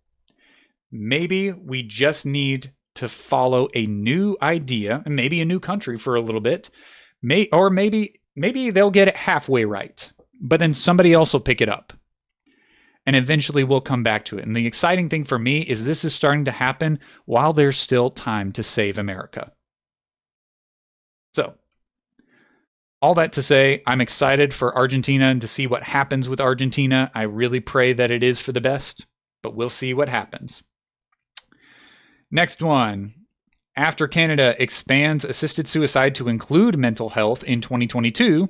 Maybe we just need to follow a new idea, and maybe a new country for a little bit, or maybe they'll get it halfway right, but then somebody else will pick it up. And eventually we'll come back to it. And the exciting thing for me is this is starting to happen while there's still time to save America. So, all that to say, I'm excited for Argentina and to see what happens with Argentina. I really pray that it is for the best, but we'll see what happens. Next one. After Canada expands assisted suicide to include mental health in 2022,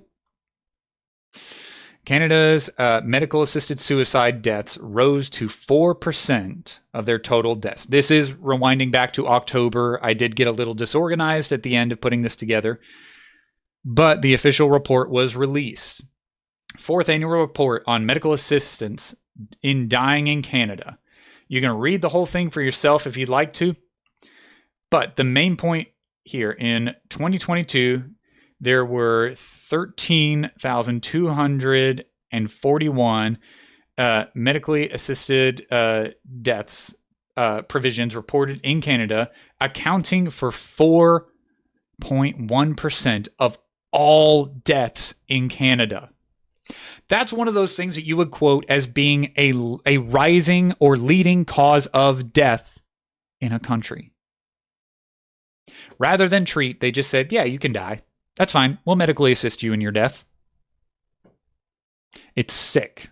Canada's medical assisted suicide deaths rose to 4% of their total deaths. This is rewinding back to October. I did get a little disorganized at the end of putting this together, but the official report was released. Fourth annual report on medical assistance in dying in Canada. You can read the whole thing for yourself if you'd like to. But the main point here, in 2022, there were 13,241 medically assisted deaths provisions reported in Canada, accounting for 4.1% of all deaths in Canada. That's one of those things that you would quote as being a rising or leading cause of death in a country. Rather than treat, they just said, yeah, you can die. That's fine. We'll medically assist you in your death. It's sick.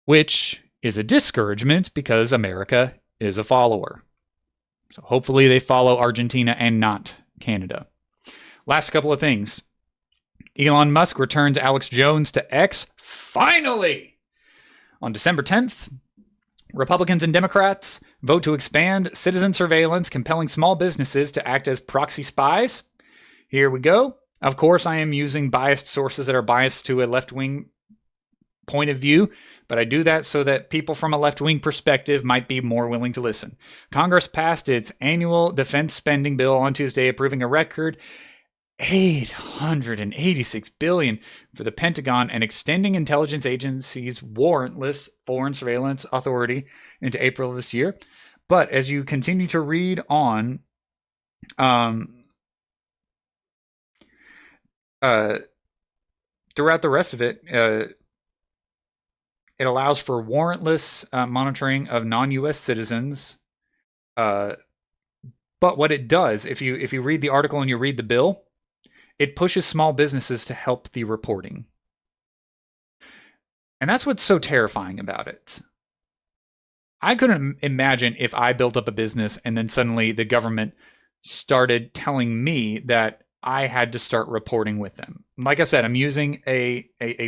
Which is a discouragement because America is a follower. So hopefully they follow Argentina and not Canada. Last couple of things. Elon Musk returns Alex Jones to X, finally! On December 10th, Republicans and Democrats vote to expand citizen surveillance, compelling small businesses to act as proxy spies. Here we go. Of course, I am using biased sources that are biased to a left-wing point of view, but I do that so that people from a left-wing perspective might be more willing to listen. Congress passed its annual defense spending bill on Tuesday, approving a record $886 billion for the Pentagon and extending intelligence agencies' warrantless foreign surveillance authority into April of this year. But as you continue to read on, throughout the rest of it, it allows for warrantless monitoring of non-U.S. citizens. But what it does, if you read the article and you read the bill, it pushes small businesses to help the reporting. And that's what's so terrifying about it. I couldn't imagine if I built up a business and then suddenly the government started telling me that I had to start reporting with them. Like I said, I'm using a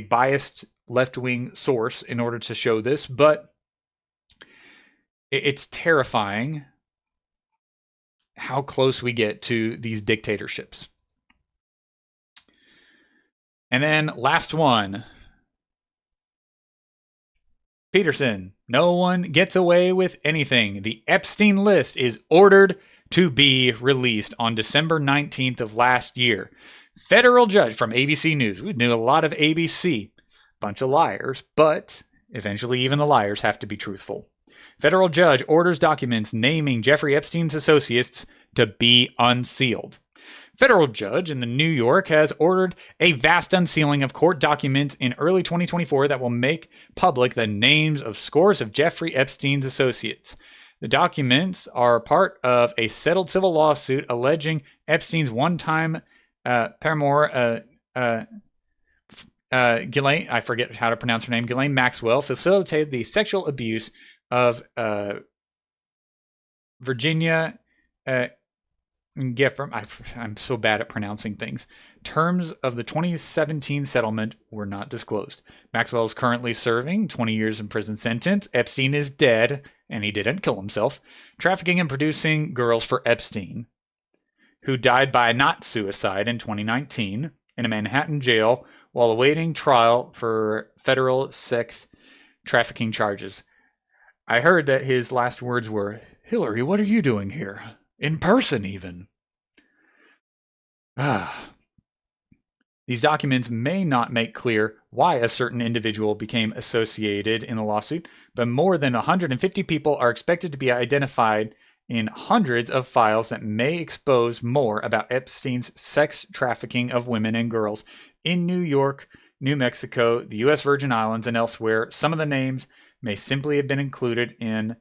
biased left-wing source in order to show this, but it's terrifying how close we get to these dictatorships. And then last one. Peterson. No one gets away with anything. The Epstein list is ordered to be released on December 19th of last year. Federal judge from ABC News. We knew a lot of ABC. Bunch of liars, but eventually even the liars have to be truthful. Federal judge orders documents naming Jeffrey Epstein's associates to be unsealed. Federal judge in New York has ordered a vast unsealing of court documents in early 2024 that will make public the names of scores of Jeffrey Epstein's associates. The documents are part of a settled civil lawsuit alleging Epstein's one-time paramour, Ghislaine, I forget how to pronounce her name, Ghislaine Maxwell, facilitated the sexual abuse of Virginia I'm so bad at pronouncing things. Terms of the 2017 settlement were not disclosed. Maxwell is currently serving 20 years in prison sentence. Epstein is dead, and he didn't kill himself. Trafficking and producing girls for Epstein, who died by not suicide in 2019. in a Manhattan jail while awaiting trial for federal sex trafficking charges. I heard that his last words were, "Hillary, what are you doing here? In person, even." These documents may not make clear why a certain individual became associated in the lawsuit, but more than 150 people are expected to be identified in hundreds of files that may expose more about Epstein's sex trafficking of women and girls in New York, New Mexico, the U.S. Virgin Islands, and elsewhere. Some of the names may simply have been included in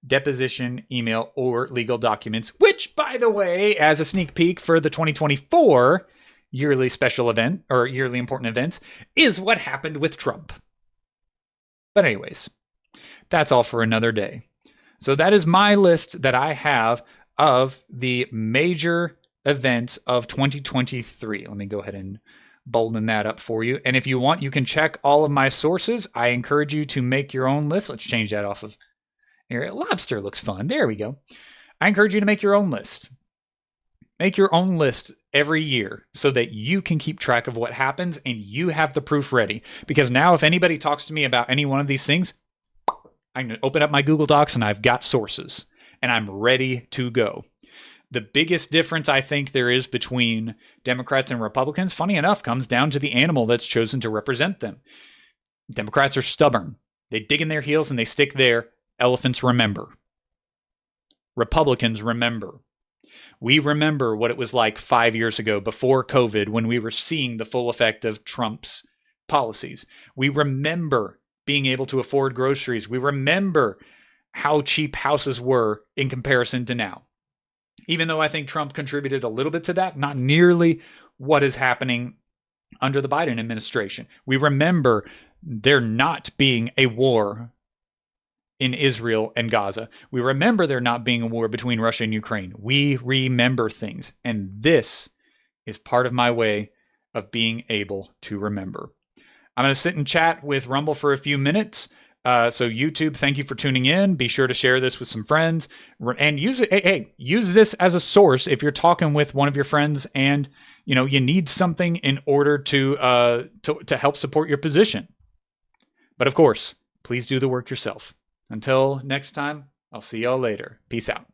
deposition, email, or legal documents, which, by the way, as a sneak peek for the 2024 yearly special event, or yearly important events, is what happened with Trump. But anyways, that's all for another day. So that is my list that I have of the major events of 2023. Let me go ahead and bolden that up for you. And if you want, you can check all of my sources. I encourage you to make your own list. Let's change that off of here. Lobster looks fun. There we go. I encourage you to make your own list. Make your own list every year so that you can keep track of what happens and you have the proof ready. Because now if anybody talks to me about any one of these things, I can open up my Google Docs and I've got sources and I'm ready to go. The biggest difference I think there is between Democrats and Republicans, funny enough, comes down to the animal that's chosen to represent them. Democrats are stubborn. They dig in their heels and they stick there. Elephants remember. Republicans remember. We remember what it was like 5 years ago before COVID when we were seeing the full effect of Trump's policies. We remember being able to afford groceries. We remember how cheap houses were in comparison to now. Even though I think Trump contributed a little bit to that, not nearly what is happening under the Biden administration. We remember there not being a war in Israel and Gaza. We remember there not being a war between Russia and Ukraine. We remember things. And this is part of my way of being able to remember. I'm going to sit and chat with Rumble for a few minutes. So YouTube, thank you for tuning in. Be sure to share this with some friends and use it. Hey, use this as a source if you're talking with one of your friends and you need something in order to help support your position. But of course, please do the work yourself. Until next time, I'll see y'all later. Peace out.